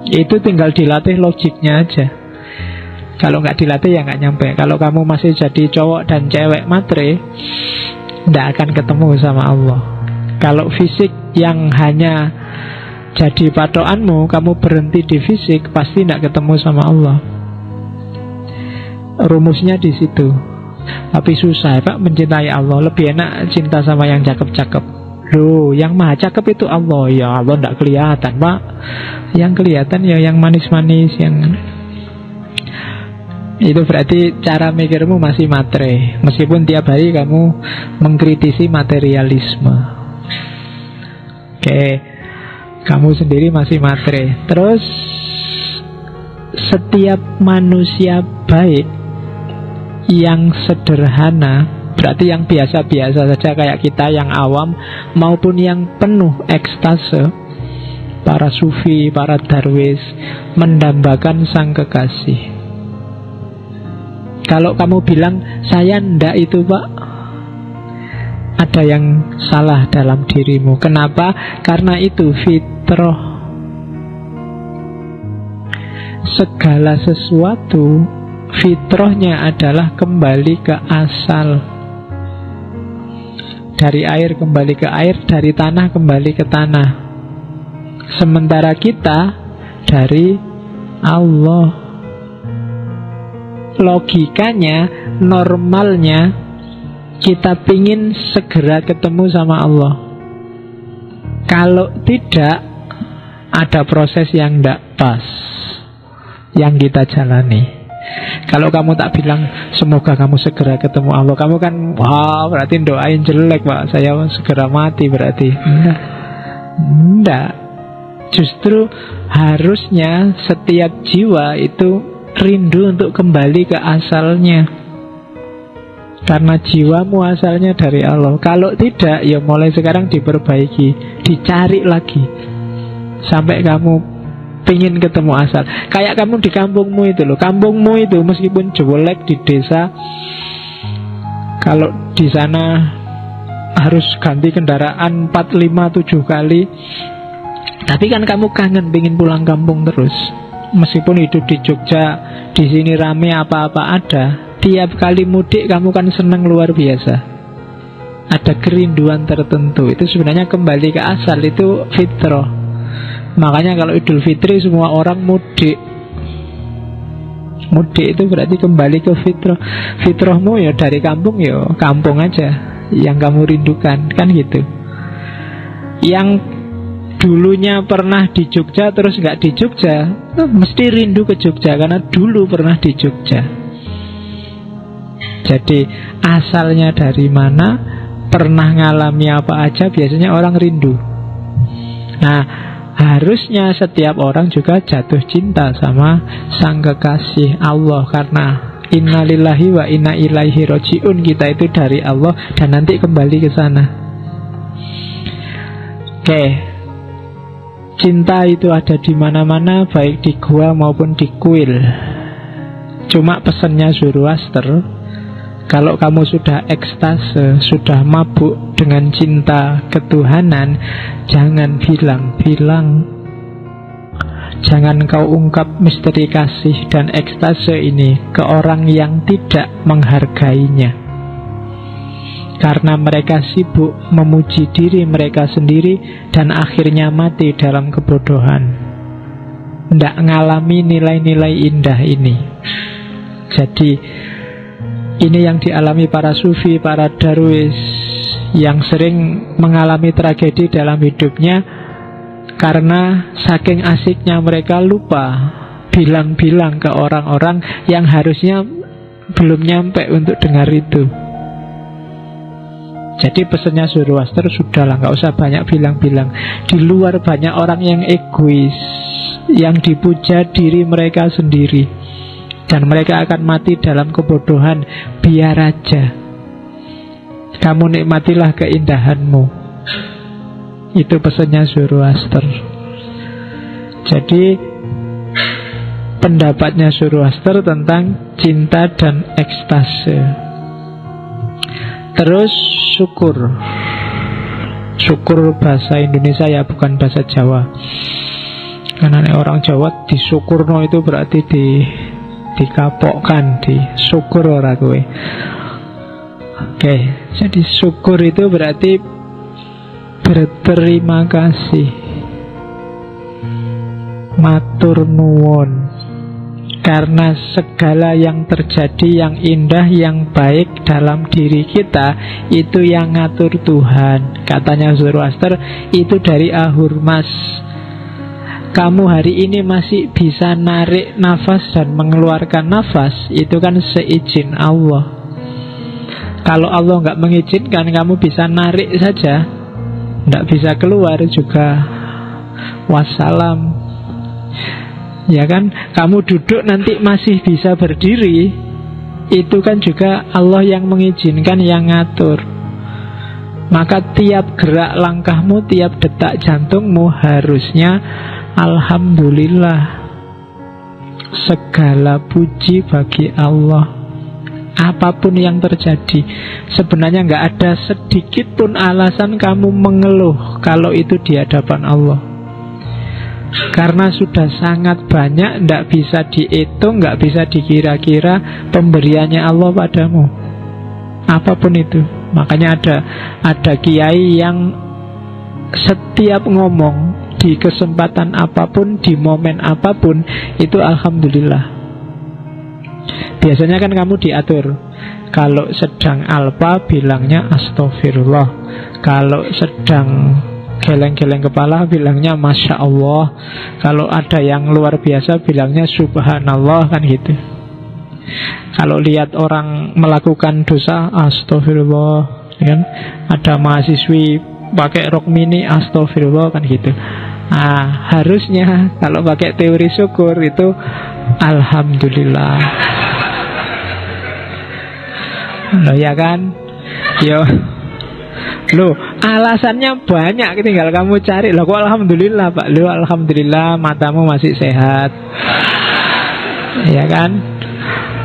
Itu tinggal dilatih logiknya aja. Kalau nggak dilatih ya nggak nyampe. Kalau kamu masih jadi cowok dan cewek matre, nggak akan ketemu sama Allah. Kalau fisik yang hanya jadi patokanmu, kamu berhenti di fisik, pasti nggak ketemu sama Allah. Rumusnya di situ. Tapi susah Pak mencintai Allah. Lebih enak cinta sama yang cakep-cakep. Loh, yang maha cakep itu Allah. Ya Allah nggak kelihatan Pak. Yang kelihatan ya yang manis-manis, yang itu berarti cara mikirmu masih matre. Meskipun tiap hari kamu mengkritisi materialisme. Oke, kamu sendiri masih matre. Terus setiap manusia baik yang sederhana, berarti yang biasa-biasa saja kayak kita yang awam, maupun yang penuh ekstase, para sufi, para darwis, mendambakan sang kekasih. Kalau kamu bilang saya ndak itu Pak, ada yang salah dalam dirimu. Kenapa? Karena itu fitrah. Segala sesuatu fitrahnya adalah kembali ke asal. Dari air kembali ke air, dari tanah kembali ke tanah. Sementara kita dari Allah. Logikanya, normalnya kita pingin segera ketemu sama Allah. Kalau tidak, ada proses yang tidak pas yang kita jalani. Kalau kamu tak bilang semoga kamu segera ketemu Allah, kamu kan wah berarti doain jelek Pak, saya segera mati berarti. Enggak. Justru harusnya setiap jiwa itu rindu untuk kembali ke asalnya. Karena jiwamu asalnya dari Allah. Kalau tidak, ya mulai sekarang diperbaiki, dicari lagi sampai kamu pengen ketemu asal. Kayak kamu di kampungmu itu loh. Kampungmu itu meskipun jelek di desa, kalau di sana harus ganti kendaraan 4, 5, 7 kali, tapi kan kamu kangen pengen pulang kampung terus. Meskipun hidup di Jogja, di sini rame apa-apa ada, tiap kali mudik kamu kan senang luar biasa. Ada kerinduan tertentu. Itu sebenarnya kembali ke asal, itu fitrah. Makanya kalau Idul Fitri semua orang mudik. Mudik itu berarti kembali ke fitrah. Fitrahmu ya dari kampung, ya kampung aja yang kamu rindukan, kan gitu. Yang dulunya pernah di Jogja terus nggak di Jogja, mesti rindu ke Jogja karena dulu pernah di Jogja. Jadi asalnya dari mana, pernah ngalami apa aja, biasanya orang rindu. Nah, harusnya setiap orang juga jatuh cinta sama sang kekasih Allah, karena innalillahi wa inna ilaihi roji'un, kita itu dari Allah dan nanti kembali ke sana. Oke. Cinta itu ada di mana-mana, baik di gua maupun di kuil. Cuma pesannya Zoroaster, kalau kamu sudah ekstase, sudah mabuk dengan cinta ketuhanan, jangan bilang-bilang. Jangan kau ungkap misteri kasih dan ekstase ini ke orang yang tidak menghargainya. Karena mereka sibuk memuji diri mereka sendiri dan akhirnya mati dalam kebodohan. Tidak ngalami nilai-nilai indah ini. Jadi ini yang dialami para sufi, para darwis, yang sering mengalami tragedi dalam hidupnya karena saking asiknya mereka lupa bilang-bilang ke orang-orang yang harusnya belum nyampe untuk dengar itu. Jadi pesannya Zoroaster, sudahlah, gak usah banyak bilang-bilang. Di luar banyak orang yang egois, yang dipuja diri mereka sendiri, dan mereka akan mati dalam kebodohan. Biar aja, kamu nikmatilah keindahanmu. Itu pesannya Zoroaster. Jadi pendapatnya Zoroaster tentang cinta dan ekstase. Terus syukur. Syukur bahasa Indonesia ya, bukan bahasa Jawa. Karena orang Jawa disyukurno itu berarti dikapokkan, disyukur ora kowe. Oke, jadi syukur itu berarti berterima kasih, matur nuwun, karena segala yang terjadi, yang indah, yang baik dalam diri kita, itu yang ngatur Tuhan. Katanya Zoroaster, itu dari ahurmas. Kamu hari ini masih bisa narik nafas dan mengeluarkan nafas, itu kan seizin Allah. Kalau Allah nggak mengizinkan, kamu bisa narik saja, nggak bisa keluar juga, wassalam. Ya kan, kamu duduk nanti masih bisa berdiri, itu kan juga Allah yang mengizinkan, yang ngatur. Maka tiap gerak langkahmu, tiap detak jantungmu harusnya alhamdulillah. Segala puji bagi Allah. Apapun yang terjadi, sebenarnya nggak ada sedikit pun alasan kamu mengeluh kalau itu di hadapan Allah. Karena sudah sangat banyak, nggak bisa dihitung, nggak bisa dikira-kira pemberiannya Allah padamu. Apapun itu. Makanya ada kiai yang setiap ngomong di kesempatan apapun, di momen apapun, itu alhamdulillah. Biasanya kan kamu diatur. Kalau sedang alpa bilangnya astagfirullah. Kalau sedang geleng-geleng kepala bilangnya masya Allah. Kalau ada yang luar biasa bilangnya subhanallah, kan gitu. Kalau lihat orang melakukan dosa, astagfirullah, kan? Ada mahasiswi pakai rok mini, astagfirullah, kan gitu. Nah, harusnya kalau pakai teori syukur itu alhamdulillah. Loh ya kan? Yo. Loh, alasannya banyak, tinggal kamu cari. Loh kok alhamdulillah, Pak? Loh, alhamdulillah matamu masih sehat. Ya kan?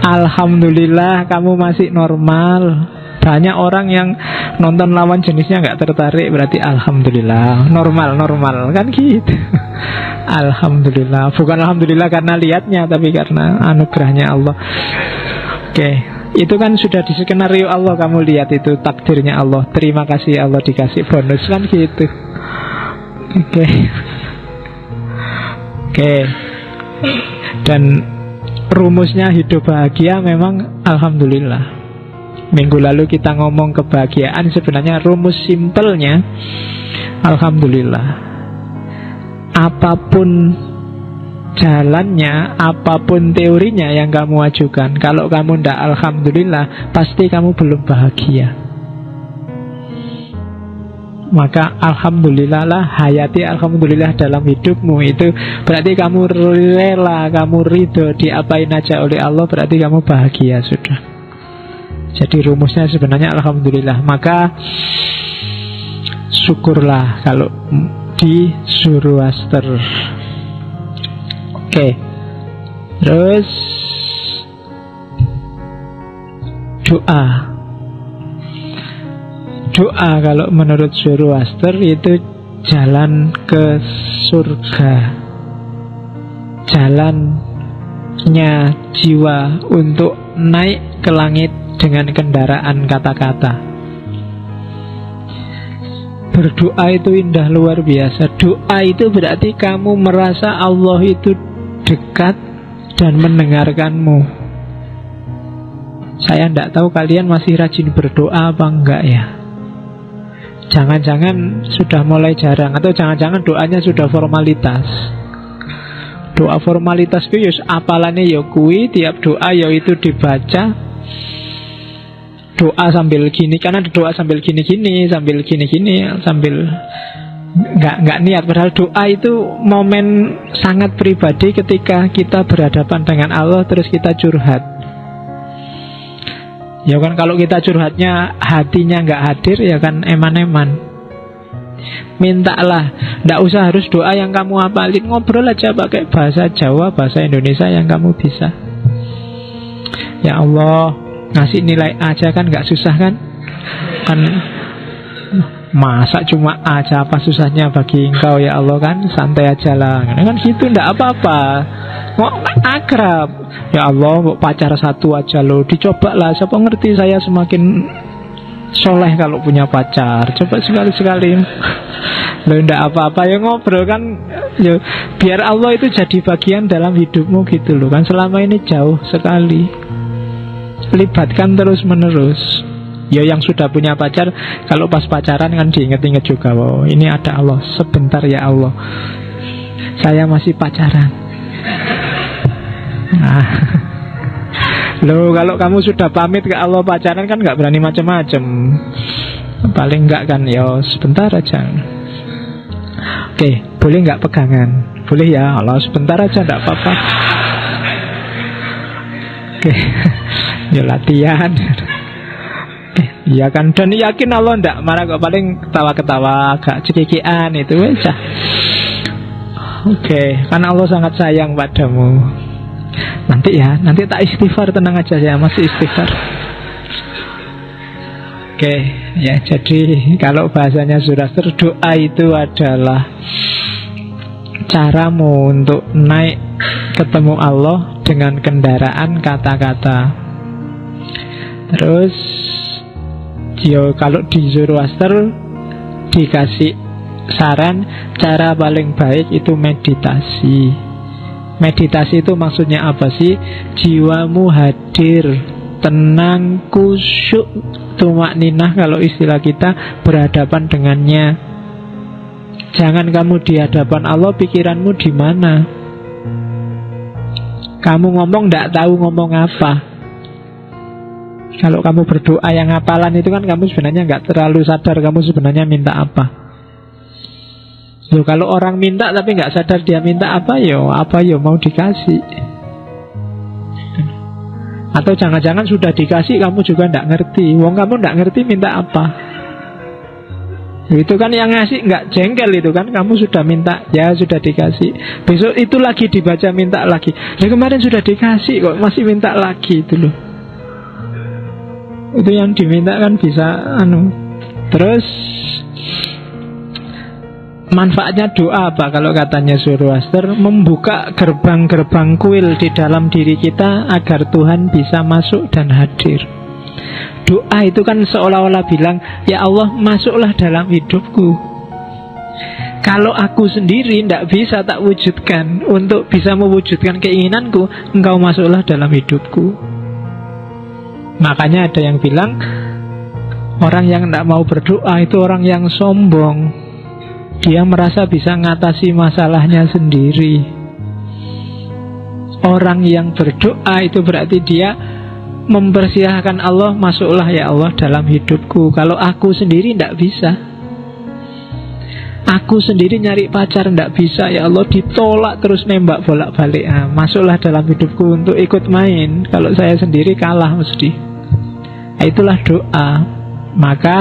Alhamdulillah kamu masih normal. Banyak orang yang nonton lawan jenisnya nggak tertarik, berarti alhamdulillah normal kan gitu. Alhamdulillah, bukan alhamdulillah karena lihatnya, tapi karena anugerahnya Allah. Oke, itu kan sudah di skenario Allah, kamu lihat itu takdirnya Allah. Terima kasih Allah dikasih bonus, kan gitu. Oke. Dan rumusnya hidup bahagia memang alhamdulillah. Minggu lalu kita ngomong kebahagiaan, sebenarnya rumus simpelnya alhamdulillah. Apapun jalannya, apapun teorinya yang kamu ajukan, kalau kamu ndak alhamdulillah, pasti kamu belum bahagia. Maka alhamdulillah lah, hayati alhamdulillah dalam hidupmu. Itu berarti kamu rela, kamu ridho diapain aja oleh Allah, berarti kamu bahagia sudah. Jadi rumusnya sebenarnya alhamdulillah. Maka syukurlah kalau di Zoroaster. Oke. Terus doa. Doa kalau menurut Zoroaster itu jalan ke surga, jalannya jiwa untuk naik ke langit dengan kendaraan kata-kata. Berdoa itu indah luar biasa. Doa itu berarti kamu merasa Allah itu dekat dan mendengarkanmu. Saya tidak tahu kalian masih rajin berdoa apa enggak ya. Jangan-jangan sudah mulai jarang, atau jangan-jangan doanya sudah formalitas. Doa formalitas itu ya apalane ya kui, tiap doa ya itu dibaca. Doa sambil gini, karena doa sambil gini-gini, sambil gini-gini, sambil nggak niat. Padahal doa itu momen sangat pribadi ketika kita berhadapan dengan Allah, terus kita curhat. Ya kan, kalau kita curhatnya hatinya nggak hadir, ya kan eman-eman. Mintalah, tidak usah harus doa yang kamu hafalin, ngobrol aja pakai bahasa Jawa, bahasa Indonesia yang kamu bisa. Ya Allah, ngasih nilai aja kan gak susah kan? Kan masa cuma aja, apa susahnya bagi engkau ya Allah kan? Santai aja lah, kan gitu, ndak apa-apa. Kok akrab. Ya Allah, mau pacar satu aja loh, dicoba lah. Siapa ngerti saya semakin soleh kalau punya pacar. Coba sekali-sekali. Loh ndak apa-apa, ya ngobrol kan. Ya, biar Allah itu jadi bagian dalam hidupmu gitu loh kan. Selama ini jauh sekali. Libatkan terus-menerus. Ya yang sudah punya pacar, kalau pas pacaran kan diinget-inget juga, wow, ini ada Allah. Sebentar ya Allah, saya masih pacaran. Nah, loh kalau kamu sudah pamit ke Allah pacaran kan gak berani macam-macam. Paling enggak kan, ya sebentar aja. Oke, boleh gak pegangan? Boleh ya Allah, sebentar aja, gak apa-apa. Oke, ya latihan. Iya kan, dan yakin Allah ndak marah kok, paling ketawa-ketawa, agak cekikian itu aja. Oke, karena Allah sangat sayang padamu. Nanti tak istighfar, tenang aja, saya masih istighfar. Oke, ya jadi kalau bahasanya Zoroaster, doa itu adalah caramu untuk naik ketemu Allah dengan kendaraan kata-kata. Terus yo kalau di Zoroaster dikasih saran, cara paling baik itu meditasi. Meditasi itu maksudnya apa sih? Jiwamu hadir, tenang, khusyuk, tumakninah kalau istilah kita, berhadapan dengannya. Jangan kamu di hadapan Allah, pikiranmu di mana? Kamu ngomong ndak tahu ngomong apa. Kalau kamu berdoa yang hafalan itu kan kamu sebenarnya nggak terlalu sadar kamu sebenarnya minta apa. Loh, kalau orang minta tapi nggak sadar dia minta apa yo mau dikasih. Atau jangan-jangan sudah dikasih kamu juga nggak ngerti. Wong kamu nggak ngerti minta apa. Itu kan yang ngasih nggak jengkel itu kan, kamu sudah minta, ya sudah dikasih. Besok itu lagi dibaca minta lagi. Ya kemarin sudah dikasih kok masih minta lagi itu loh. Itu yang diminta kan bisa Terus manfaatnya doa apa kalau katanya Zoroaster? Membuka gerbang-gerbang kuil di dalam diri kita agar Tuhan bisa masuk dan hadir. Doa itu kan seolah-olah bilang, ya Allah masuklah dalam hidupku. Kalau aku sendiri tidak bisa tak wujudkan. Untuk bisa mewujudkan keinginanku, engkau masuklah dalam hidupku. Makanya ada yang bilang, orang yang tidak mau berdoa itu orang yang sombong. Dia merasa bisa mengatasi masalahnya sendiri. Orang yang berdoa itu berarti dia mempersilahkan Allah, masuklah ya Allah dalam hidupku. Kalau aku sendiri tidak bisa. Aku sendiri nyari pacar tidak bisa, ya Allah ditolak terus nembak bolak-balik. Masuklah dalam hidupku untuk ikut main. Kalau saya sendiri kalah mesti. Itulah doa. Maka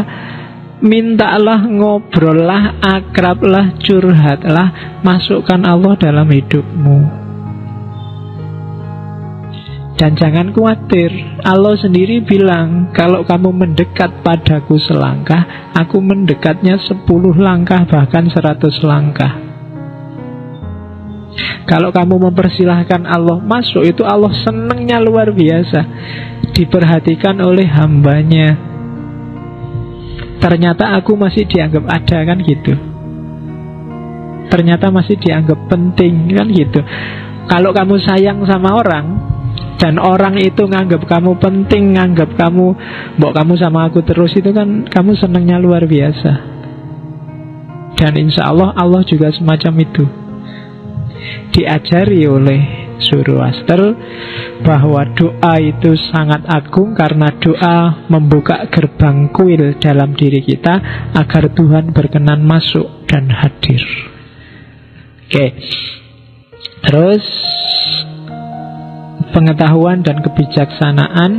mintalah, ngobrollah, akrablah, curhatlah, masukkan Allah dalam hidupmu. Dan jangan khawatir, Allah sendiri bilang, kalau kamu mendekat padaku selangkah, aku mendekatnya 10 langkah, bahkan 100 langkah. Kalau kamu mempersilahkan Allah masuk, itu Allah senangnya luar biasa. Diperhatikan oleh hambanya. Ternyata aku masih dianggap ada, kan gitu. Ternyata masih dianggap penting, kan gitu. Kalau kamu sayang sama orang dan orang itu nganggap kamu penting, nganggap kamu, mbok kamu sama aku terus, itu kan kamu senangnya luar biasa. Dan insya Allah Allah juga semacam itu. Diajari oleh Zoroaster bahwa doa itu sangat agung, karena doa membuka gerbang kuil dalam diri kita agar Tuhan berkenan masuk dan hadir. Oke. Terus pengetahuan dan kebijaksanaan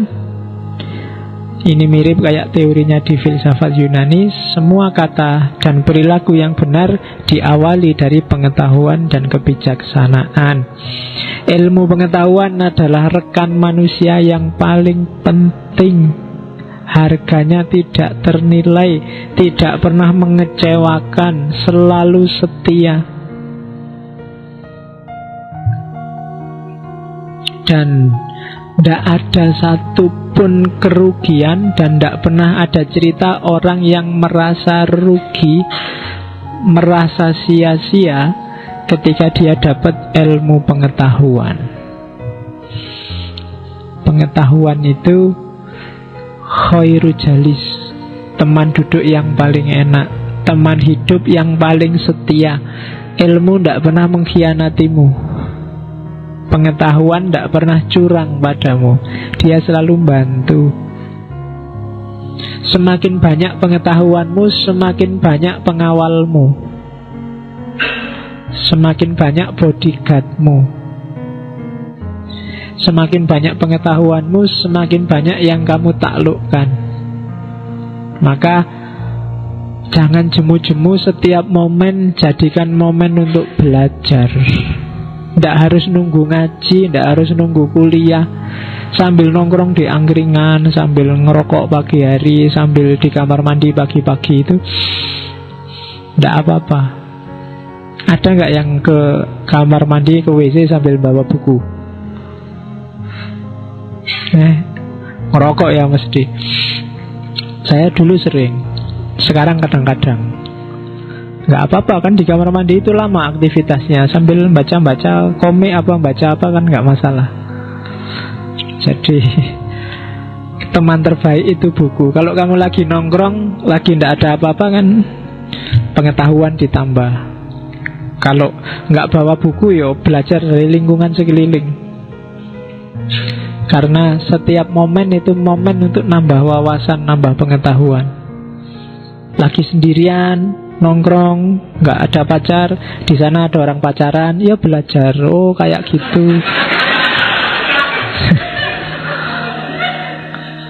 Ini mirip kayak teorinya di filsafat Yunani. Semua kata dan perilaku yang benar diawali dari pengetahuan dan kebijaksanaan. Ilmu pengetahuan adalah rekan manusia yang paling penting. Harganya tidak ternilai, tidak pernah mengecewakan, selalu setia. Dan tidak ada satupun kerugian, dan tidak pernah ada cerita orang yang merasa rugi, merasa sia-sia ketika dia dapat ilmu pengetahuan. Pengetahuan itu khairu jalis, teman duduk yang paling enak, teman hidup yang paling setia. Ilmu tidak pernah mengkhianatimu. Pengetahuan tidak pernah curang padamu. Dia selalu bantu. Semakin banyak pengetahuanmu, semakin banyak pengawalmu, semakin banyak bodyguardmu. Semakin banyak pengetahuanmu, semakin banyak yang kamu taklukkan. Maka jangan jemu-jemu setiap momen, jadikan momen untuk belajar. Tidak harus nunggu ngaji, tidak harus nunggu kuliah. Sambil nongkrong di angkringan, sambil ngerokok pagi hari, sambil di kamar mandi pagi-pagi itu tidak apa-apa. Ada nggak yang ke kamar mandi, ke WC sambil bawa buku? Ngerokok ya mesti. Saya dulu sering, sekarang kadang-kadang. Nggak apa-apa kan, di kamar mandi itu lama aktivitasnya, sambil baca-baca komik apa baca apa kan nggak masalah. Jadi teman terbaik itu buku. Kalau kamu lagi nongkrong, lagi nggak ada apa-apa kan, pengetahuan ditambah. Kalau nggak bawa buku, yo belajar dari lingkungan sekeliling. Karena setiap momen itu momen untuk nambah wawasan, nambah pengetahuan. Lagi sendirian nongkrong, nggak ada pacar, di sana ada orang pacaran, ya belajar. Oh kayak gitu.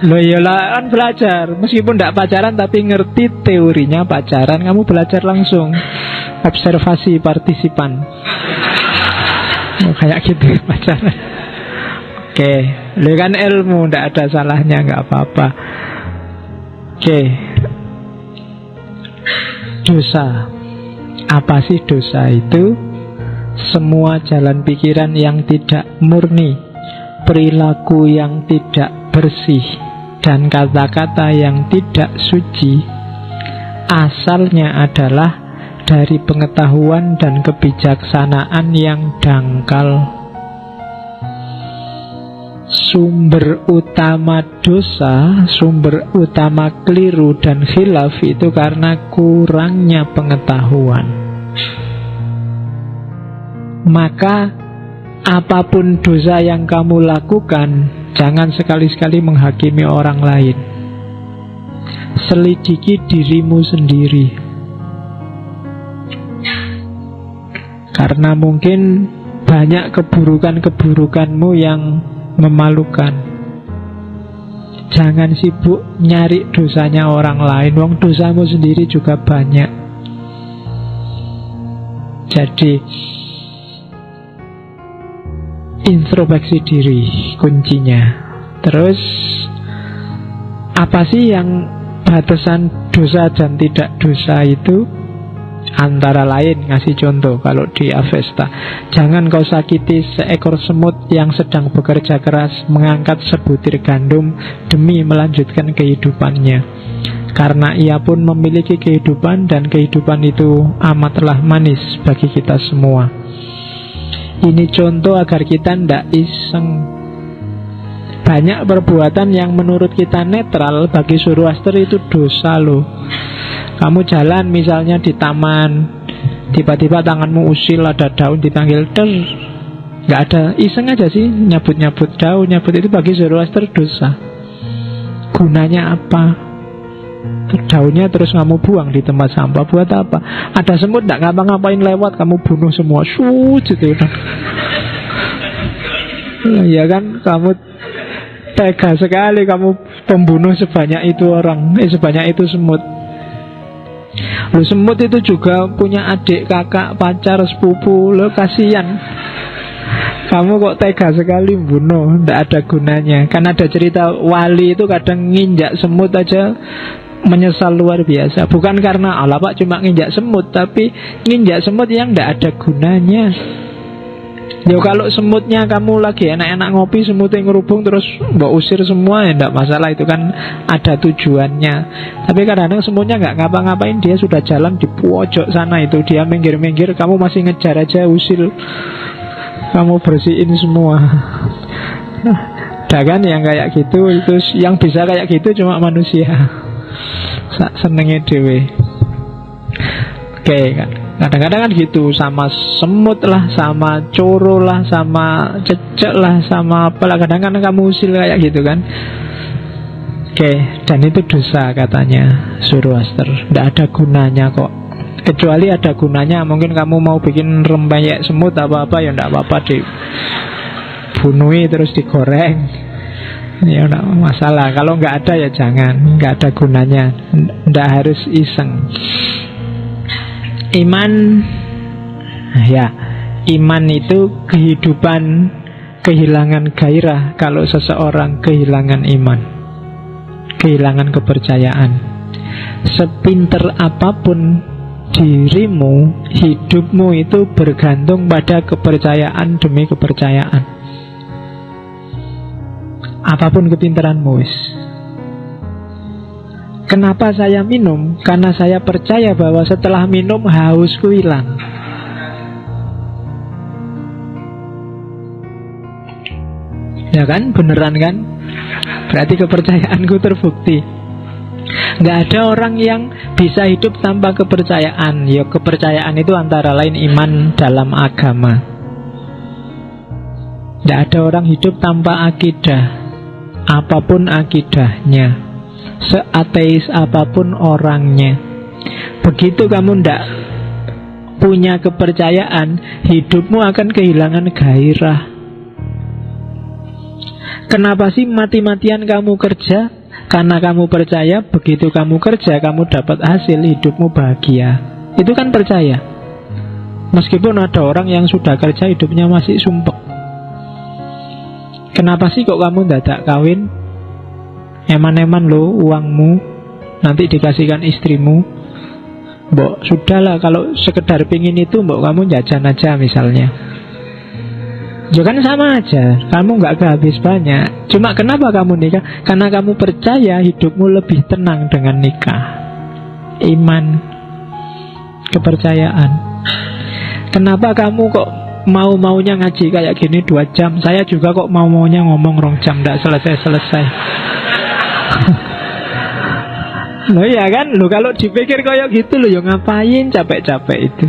Loh iyalah kan belajar. Meskipun nggak pacaran tapi ngerti teorinya pacaran, kamu belajar langsung. Observasi partisipan. Oh, kayak gitu pacaran. Oke, lo kan ilmu, nggak ada salahnya, nggak apa-apa. Oke. Dosa. Apa sih dosa itu? Semua jalan pikiran yang tidak murni, perilaku yang tidak bersih, dan kata-kata yang tidak suci, asalnya adalah dari pengetahuan dan kebijaksanaan yang dangkal. Sumber utama dosa, sumber utama keliru dan khilaf itu karena kurangnya pengetahuan. Maka apapun dosa yang kamu lakukan, jangan sekali-sekali menghakimi orang lain. Selidiki dirimu sendiri. Karena mungkin banyak keburukan-keburukanmu yang memalukan. Jangan sibuk nyari dosanya orang lain, wong dosamu sendiri juga banyak. Jadi introspeksi diri kuncinya. Terus apa sih yang batasan dosa dan tidak dosa itu? Antara lain, ngasih contoh kalau di Avesta, jangan kau sakiti seekor semut yang sedang bekerja keras mengangkat sebutir gandum demi melanjutkan kehidupannya. Karena ia pun memiliki kehidupan, dan kehidupan itu amatlah manis bagi kita semua. Ini contoh agar kita tidak iseng. Banyak perbuatan yang menurut kita netral, bagi Zoroaster itu dosa loh. Kamu jalan misalnya di taman, tiba-tiba tanganmu usil, ada daun dipanggil der, nggak ada, iseng aja sih, nyabut-nyabut daun, nyabut itu bagi Zoroaster dosa. Gunanya apa? Daunnya terus kamu buang di tempat sampah, buat apa? Ada semut nggak ngapa-ngapain lewat, kamu bunuh semua, gitu. Ya kan, kamu Tega sekali kamu pembunuh sebanyak itu orang, sebanyak itu semut. Lu semut itu juga punya adik, kakak, pacar, sepupu. Lo kasihan. Kamu kok tega sekali bunuh, tidak ada gunanya. Kan ada cerita wali itu kadang nginjak semut aja menyesal luar biasa. Bukan karena Allah pak cuma nginjak semut, tapi nginjak semut yang tidak ada gunanya. Ya kalau semutnya kamu lagi enak-enak ngopi, semutnya ngerubung terus mbak usir semua, ya tidak masalah, itu kan ada tujuannya. Tapi kadang-kadang semutnya nggak ngapa-ngapain, dia sudah jalan di pojok sana itu, dia minggir-minggir, kamu masih ngejar aja, usil, kamu bersihin semua. Ada kan yang kayak gitu, itu yang bisa kayak gitu cuma manusia. Senengnya dewe. Oke kan. Kadang-kadang kan gitu, sama semut lah, sama coro lah, sama cecek lah, sama apalah. Kadang-kadang kamu usil kayak gitu kan. Oke, dan itu dosa katanya Zoroaster. Tidak ada gunanya kok. Kecuali ada gunanya, mungkin kamu mau bikin rempeyek semut apa-apa, ya tidak apa-apa, dibunuhi terus digoreng, ya tidak masalah. Kalau nggak ada ya jangan, nggak ada gunanya, tidak harus iseng. Iman, ya, iman itu kehidupan kehilangan gairah. Kalau seseorang kehilangan iman, kehilangan kepercayaan, sepinter apapun dirimu, hidupmu itu bergantung pada kepercayaan demi kepercayaan. Apapun kepintaranmu wis. Kenapa saya minum? Karena saya percaya bahwa setelah minum hausku hilang. Ya kan? Beneran kan? Berarti kepercayaanku terbukti. Nggak ada orang yang bisa hidup tanpa kepercayaan. Ya, kepercayaan itu antara lain iman dalam agama. Nggak ada orang hidup tanpa akidah, apapun akidahnya, seateis apapun orangnya. Begitu kamu ndak punya kepercayaan, hidupmu akan kehilangan gairah. Kenapa sih mati-matian kamu kerja? Karena kamu percaya begitu kamu kerja, kamu dapat hasil, hidupmu bahagia. Itu kan percaya. Meskipun ada orang yang sudah kerja hidupnya masih sumpek. Kenapa sih kok kamu dadak kawin? Eman-eman lo uangmu, nanti dikasihkan istrimu. Mbok, sudahlah, kalau sekedar pingin itu mbok kamu jajan aja misalnya. Ya kan sama aja, kamu nggak kehabis banyak. Cuma kenapa kamu nikah? Karena kamu percaya hidupmu lebih tenang dengan nikah. Iman, kepercayaan. Kenapa kamu kok mau-maunya ngaji kayak gini 2 jam? Saya juga kok mau-maunya ngomong 2 jam, nggak selesai-selesai. Loh ya kan, loh kalau dipikir kayak gitu loh, ya ngapain capek-capek itu.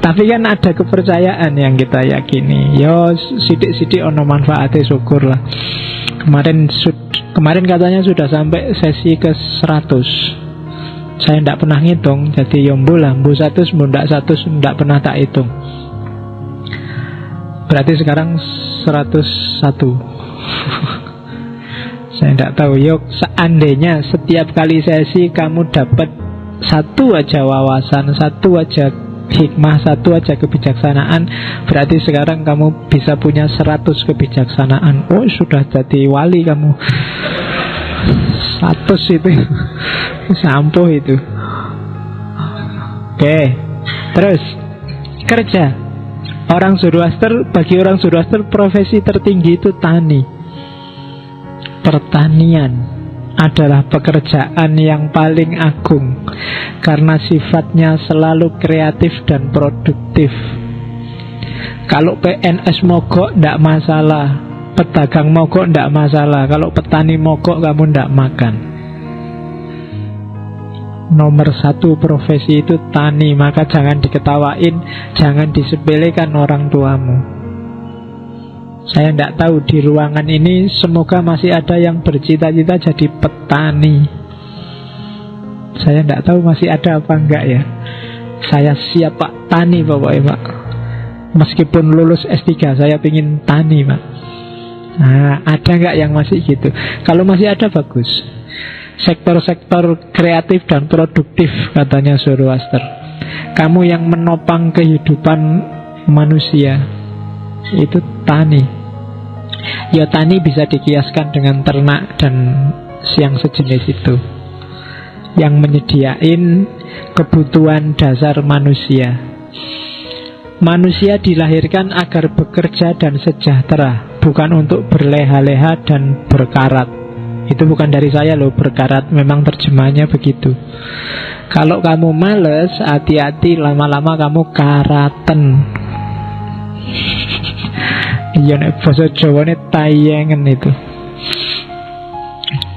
Tapi kan ada kepercayaan yang kita yakini. Yo sidik-sidik ono manfaatnya, syukur lah. Kemarin katanya sudah sampai sesi ke 100. Saya tidak pernah ngitung, jadi yombo lah, mbu 100, mbu ndak 100, ndak pernah tak hitung. Berarti sekarang 101. Saya tidak tahu. Yuk, seandainya setiap kali sesi kamu dapat satu aja wawasan, satu aja hikmah, satu aja kebijaksanaan, berarti sekarang kamu bisa punya 100 kebijaksanaan. Oh, sudah jadi wali kamu. 100 itu sampo itu. Oke, terus kerja. Bagi orang Zoroaster profesi tertinggi itu tani. Pertanian adalah pekerjaan yang paling agung karena sifatnya selalu kreatif dan produktif. Kalau PNS mogok tidak masalah, pedagang mogok tidak masalah. Kalau petani mogok kamu tidak makan. Nomor 1 profesi itu tani. Maka jangan diketawain, jangan disepelekan orang tuamu. Saya tidak tahu di ruangan ini semoga masih ada yang bercita-cita jadi petani. Saya tidak tahu masih ada apa enggak ya. Saya siap Pak, tani pokoknya Pak. Meskipun lulus S3 saya ingin tani Pak. Nah, ada nggak yang masih gitu? Kalau masih ada, bagus. Sektor-sektor kreatif dan produktif, katanya Zoroaster. Kamu yang menopang kehidupan manusia, itu tani. Ya, tani bisa dikiaskan dengan ternak dan yang sejenis itu, yang menyediain kebutuhan dasar manusia. Manusia dilahirkan agar bekerja dan sejahtera, bukan untuk berleha-leha dan berkarat. Itu bukan dari saya loh, berkarat, memang terjemahnya begitu. Kalau kamu males, hati-hati, lama-lama kamu karaten. Iya, nek basa Jawane tayengen itu.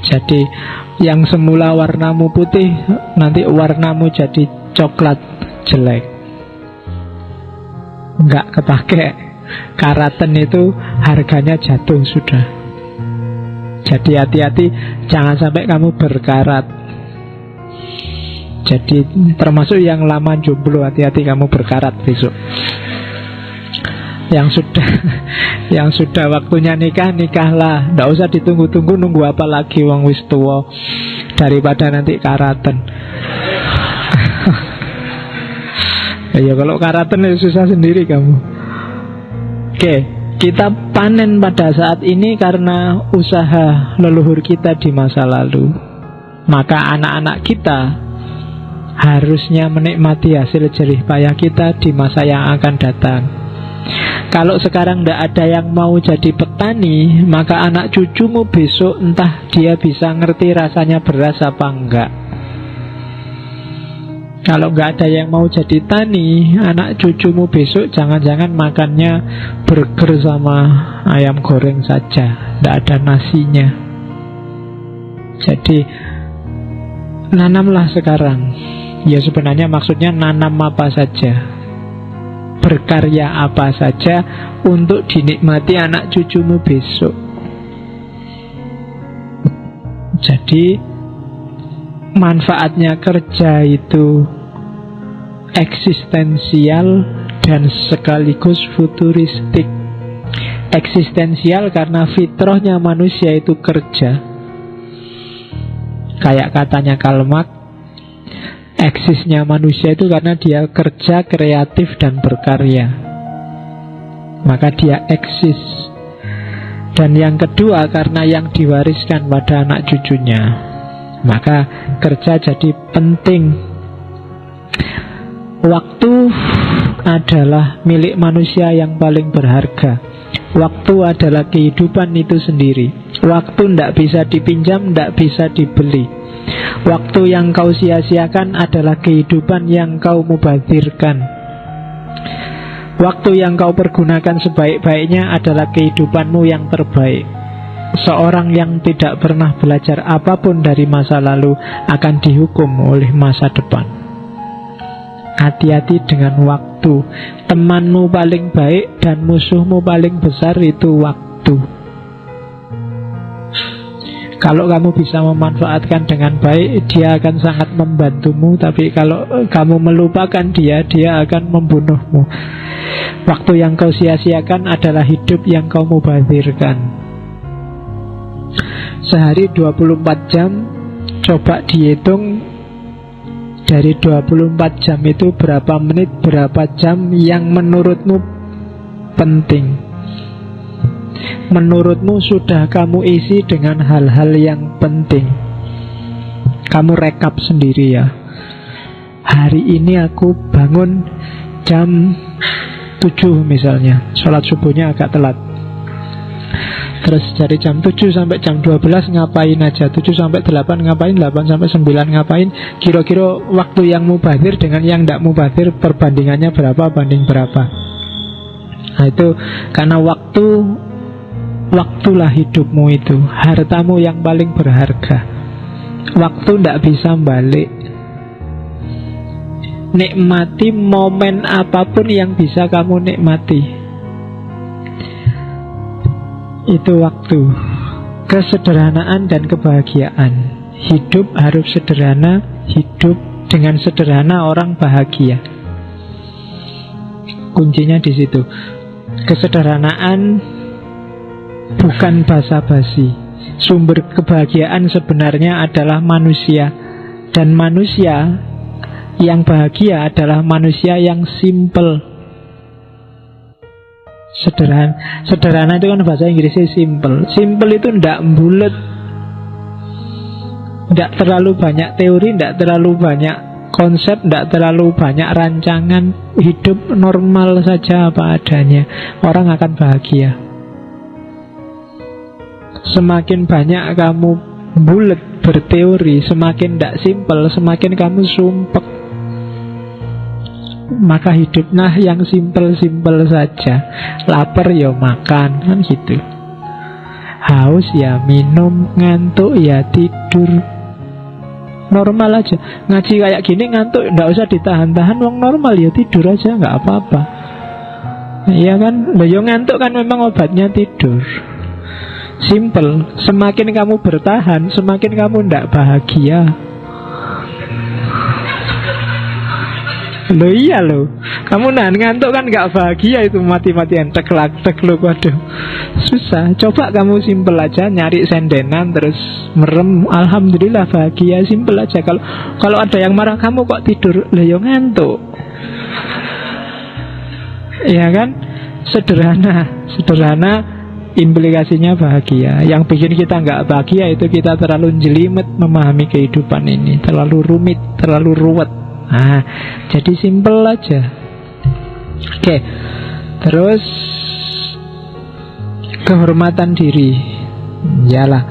Jadi yang semula warnamu putih, nanti warnamu jadi coklat, jelek, nggak kepake. Karaten itu harganya jatuh sudah. Jadi hati-hati, jangan sampai kamu berkarat. Jadi termasuk yang lama jomblo, hati-hati kamu berkarat besok. Yang sudah waktunya nikah, nikahlah. Nggak usah ditunggu-tunggu, nunggu apa lagi, wong wis tua, daripada nanti karaten. Ya kalau karaten ya susah sendiri kamu. Oke, kita panen pada saat ini karena usaha leluhur kita di masa lalu. Maka anak-anak kita harusnya menikmati hasil jerih payah kita di masa yang akan datang. Kalau sekarang tidak ada yang mau jadi petani, maka anak cucumu besok entah dia bisa ngerti rasanya beras apa enggak. Kalau nggak ada yang mau jadi tani, anak cucumu besok jangan-jangan makannya burger sama ayam goreng saja, tidak ada nasinya. Jadi nanamlah sekarang. Ya sebenarnya maksudnya nanam apa saja, berkarya apa saja untuk dinikmati anak cucumu besok. Jadi manfaatnya kerja itu eksistensial dan sekaligus futuristik. Eksistensial karena fitrahnya manusia itu kerja, kayak katanya Karl Marx. Eksisnya manusia itu karena dia kerja, kreatif, dan berkarya, maka dia eksis. Dan yang kedua, karena yang diwariskan pada anak cucunya, maka kerja jadi penting. Waktu adalah milik manusia yang paling berharga. Waktu adalah kehidupan itu sendiri. Waktu tidak bisa dipinjam, tidak bisa dibeli. Waktu yang kau sia-siakan adalah kehidupan yang kau mubazirkan. Waktu yang kau pergunakan sebaik-baiknya adalah kehidupanmu yang terbaik. Seorang yang tidak pernah belajar apapun dari masa lalu akan dihukum oleh masa depan. Hati-hati dengan waktu. Temanmu paling baik dan musuhmu paling besar itu waktu. Kalau kamu bisa memanfaatkan dengan baik, dia akan sangat membantumu. Tapi kalau kamu melupakan dia, dia akan membunuhmu. Waktu yang kau sia-siakan adalah hidup yang kau mubazirkan. Sehari 24 jam, coba dihitung. Dari 24 jam itu berapa menit, berapa jam yang menurutmu penting. Menurutmu sudah kamu isi dengan hal-hal yang penting. Kamu rekap sendiri ya. Hari ini aku bangun jam 7 misalnya, sholat subuhnya agak telat. Terus dari jam 7 sampai jam 12 ngapain aja, 7 sampai 8 ngapain, 8 sampai 9 ngapain. Kira-kira waktu yang mubazir dengan yang tidak mubazir perbandingannya berapa banding berapa. Nah itu karena waktulah hidupmu itu, hartamu yang paling berharga. Waktu tidak bisa balik. Nikmati momen apapun yang bisa kamu nikmati. Itu waktu. Kesederhanaan dan kebahagiaan. Hidup harus sederhana. Hidup dengan sederhana orang bahagia. Kuncinya di situ. Kesederhanaan bukan basa-basi. Sumber kebahagiaan sebenarnya adalah manusia. Dan manusia yang bahagia adalah manusia yang simple. Sederhana itu kan bahasa Inggrisnya simple. Simple itu tidak bulat, tidak terlalu banyak teori, tidak terlalu banyak konsep, tidak terlalu banyak rancangan. Hidup normal saja apa adanya, orang akan bahagia. Semakin banyak kamu bulat berteori, semakin tidak simple, semakin kamu sumpek. Maka hiduplah yang simple-simple saja. Lapar ya makan, kan gitu. Haus ya minum, ngantuk ya tidur. Normal aja. Ngaji kayak gini ngantuk nggak usah ditahan-tahan, wong normal ya tidur aja, nggak apa-apa. Iya kan? Lah yo ngantuk kan memang obatnya tidur. Simple. Semakin kamu bertahan, semakin kamu ndak bahagia. Loh iya loh, kamu nahan ngantuk kan nggak bahagia, itu mati-matian ceklak cekluk. Waduh, susah. Coba kamu simple aja, nyari sendenan terus merem, alhamdulillah bahagia. Simple aja. Kalau ada yang marah kamu kok tidur, lah yo ngantuk. Ya kan, sederhana implikasinya bahagia. Yang bikin kita nggak bahagia itu kita terlalu jelimet memahami kehidupan ini, terlalu rumit, terlalu ruwet. Nah, jadi simple aja. Oke. Terus kehormatan diri. Iyalah.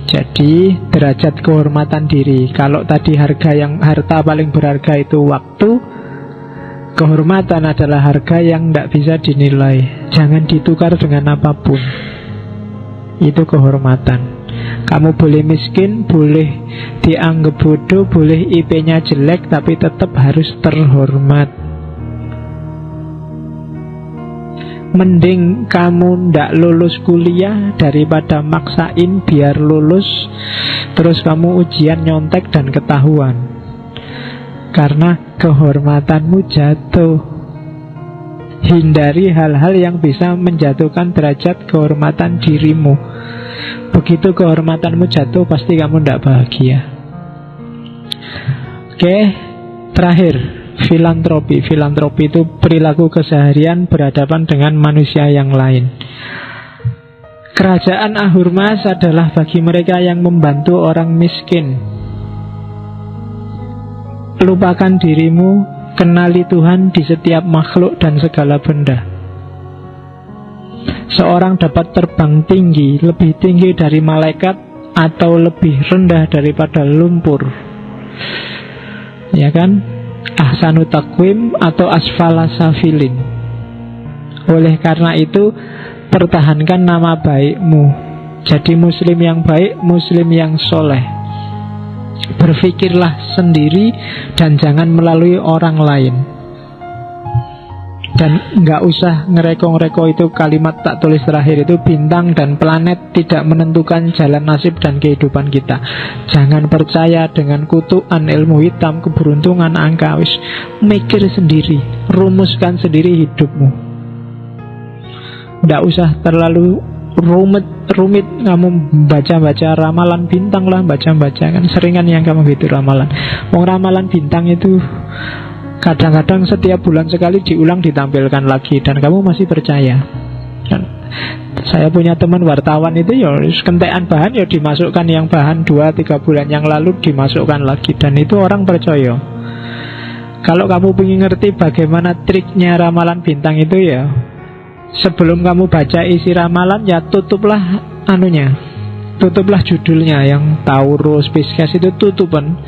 Jadi derajat kehormatan diri. Kalau tadi harta paling berharga itu waktu, kehormatan adalah harga yang tidak bisa dinilai. Jangan ditukar dengan apapun. Itu kehormatan. Kamu boleh miskin, boleh dianggap bodoh, boleh IP-nya jelek, tapi tetap harus terhormat. Mending kamu ndak lulus kuliah daripada maksain biar lulus, terus kamu ujian nyontek dan ketahuan. Karena kehormatanmu jatuh. Hindari hal-hal yang bisa menjatuhkan derajat kehormatan dirimu. Begitu kehormatanmu jatuh, pasti kamu tidak bahagia. Oke, terakhir, filantropi. Filantropi itu perilaku keseharian berhadapan dengan manusia yang lain. Kerajaan Ahurmas adalah bagi mereka yang membantu orang miskin. Lupakan dirimu, kenali Tuhan di setiap makhluk dan segala benda. Seorang dapat terbang tinggi, lebih tinggi dari malaikat atau lebih rendah daripada lumpur. Ya kan? Ahsanu taqwim atau asfala safilin. Oleh karena itu, pertahankan nama baikmu. Jadi muslim yang baik, muslim yang soleh. Berpikirlah sendiri dan jangan melalui orang lain. Dan nggak usah ngereko-ngereko itu kalimat tak tulis terakhir itu, bintang dan planet tidak menentukan jalan nasib dan kehidupan kita. Jangan percaya dengan kutukan ilmu hitam, keberuntungan, angka. Wis mikir sendiri, rumuskan sendiri hidupmu. Nggak usah terlalu rumit kamu baca-baca ramalan bintang lah, baca-baca kan seringan yang kamu gitu ramalan. Mau ramalan bintang itu kadang-kadang setiap bulan sekali diulang, ditampilkan lagi, dan kamu masih percaya. Dan saya punya teman wartawan itu ya kentekan bahan ya dimasukkan yang bahan 2-3 bulan yang lalu dimasukkan lagi, dan itu orang percaya. Kalau kamu ingin ngerti bagaimana triknya ramalan bintang itu ya, sebelum kamu baca isi ramalan ya tutuplah tutuplah judulnya yang Taurus, Pisces itu tutupan.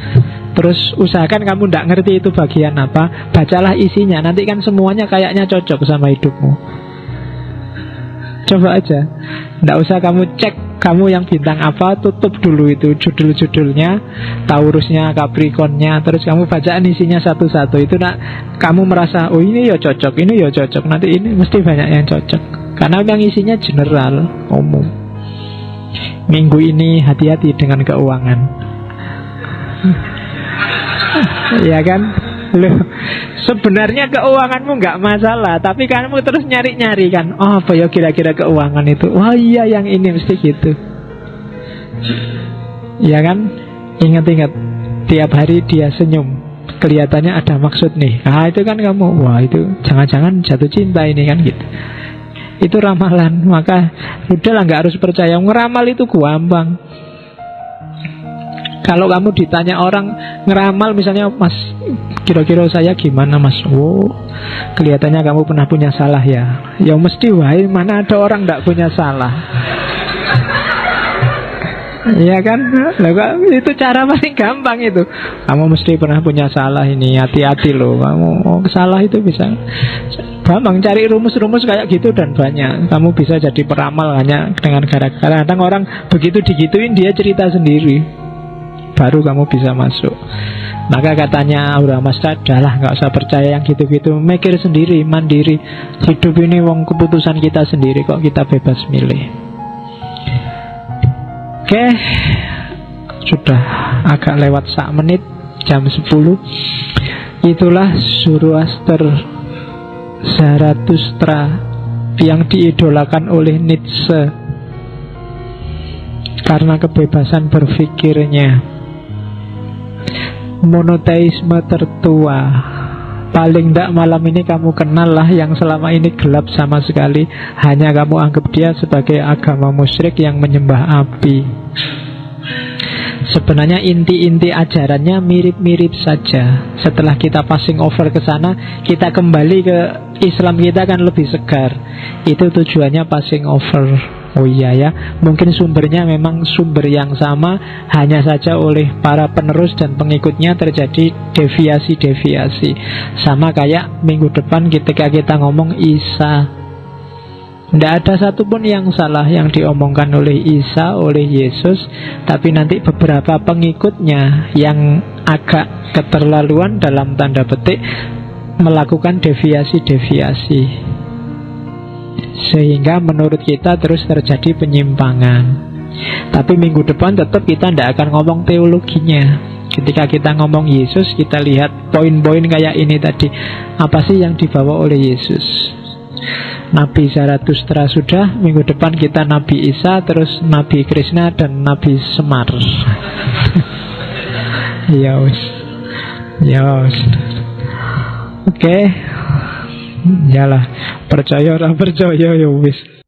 Terus usahakan kamu tidak ngerti itu bagian apa, bacalah isinya. Nanti kan semuanya kayaknya cocok sama hidupmu. Coba aja. Tidak usah kamu cek kamu yang bintang apa, tutup dulu itu judul-judulnya, Taurusnya, Capricornnya. Terus kamu bacaan isinya satu-satu. Itu kamu merasa, oh ini ya cocok, ini ya cocok, nanti ini mesti banyak yang cocok. Karena yang isinya general, umum. Minggu ini hati-hati dengan keuangan. Ya kan? Loh, sebenarnya keuanganmu nggak masalah, tapi kamu terus nyari-nyari kan. Oh, apa ya kira-kira keuangan itu? Wah iya, yang ini mesti gitu. Ya kan? Ingat-ingat, tiap hari dia senyum, kelihatannya ada maksud nih. Ah itu kan kamu, wah itu jangan-jangan jatuh cinta ini kan gitu. Itu ramalan. Maka udahlah, nggak harus percaya. Ngeramal itu gampang. Kalau kamu ditanya orang ngeramal, misalnya, Mas, kira-kira saya gimana, Mas? Oh, kelihatannya kamu pernah punya salah ya. Ya mesti, wahai, mana ada orang tidak punya salah. Iya kan? Itu cara paling gampang itu. Kamu mesti pernah punya salah ini, hati-hati loh. Kamu salah itu bisa gampang, cari rumus-rumus kayak gitu dan banyak. Kamu bisa jadi peramal hanya dengan gara-gara. Kadang orang begitu digituin dia cerita sendiri, baru kamu bisa masuk. Maka katanya Abraham Masda, adalah nggak usah percaya yang gitu-gitu, mikir sendiri, mandiri. Hidup ini wong keputusan kita sendiri kok, kita bebas milih. Oke, sudah agak lewat 1 menit, jam 10. Itulah Zoroaster, Zarathustra yang diidolakan oleh Nietzsche karena kebebasan berpikirnya. Monoteisme tertua. Paling tidak malam ini kamu kenal lah yang selama ini gelap sama sekali. Hanya kamu anggap dia sebagai agama musyrik yang menyembah api. Sebenarnya inti-inti ajarannya mirip-mirip saja. Setelah kita passing over ke sana, kita kembali ke Islam, kita kan lebih segar. Itu tujuannya passing over. Oh iya ya, mungkin sumbernya memang sumber yang sama, hanya saja oleh para penerus dan pengikutnya terjadi deviasi-deviasi. Sama kayak minggu depan ketika kita ngomong Isa. Tidak ada satupun yang salah yang diomongkan oleh Isa, oleh Yesus. Tapi nanti beberapa pengikutnya yang agak keterlaluan dalam tanda petik melakukan deviasi-deviasi, sehingga menurut kita terus terjadi penyimpangan. Tapi minggu depan tetap kita tidak akan ngomong teologinya. Ketika kita ngomong Yesus, kita lihat poin-poin kayak ini tadi. Apa sih yang dibawa oleh Yesus? Nabi Zarathustra sudah, minggu depan kita Nabi Isa, terus Nabi Krishna dan Nabi Semar. Ya, oke. Yalah, percaya orang percaya ya wis.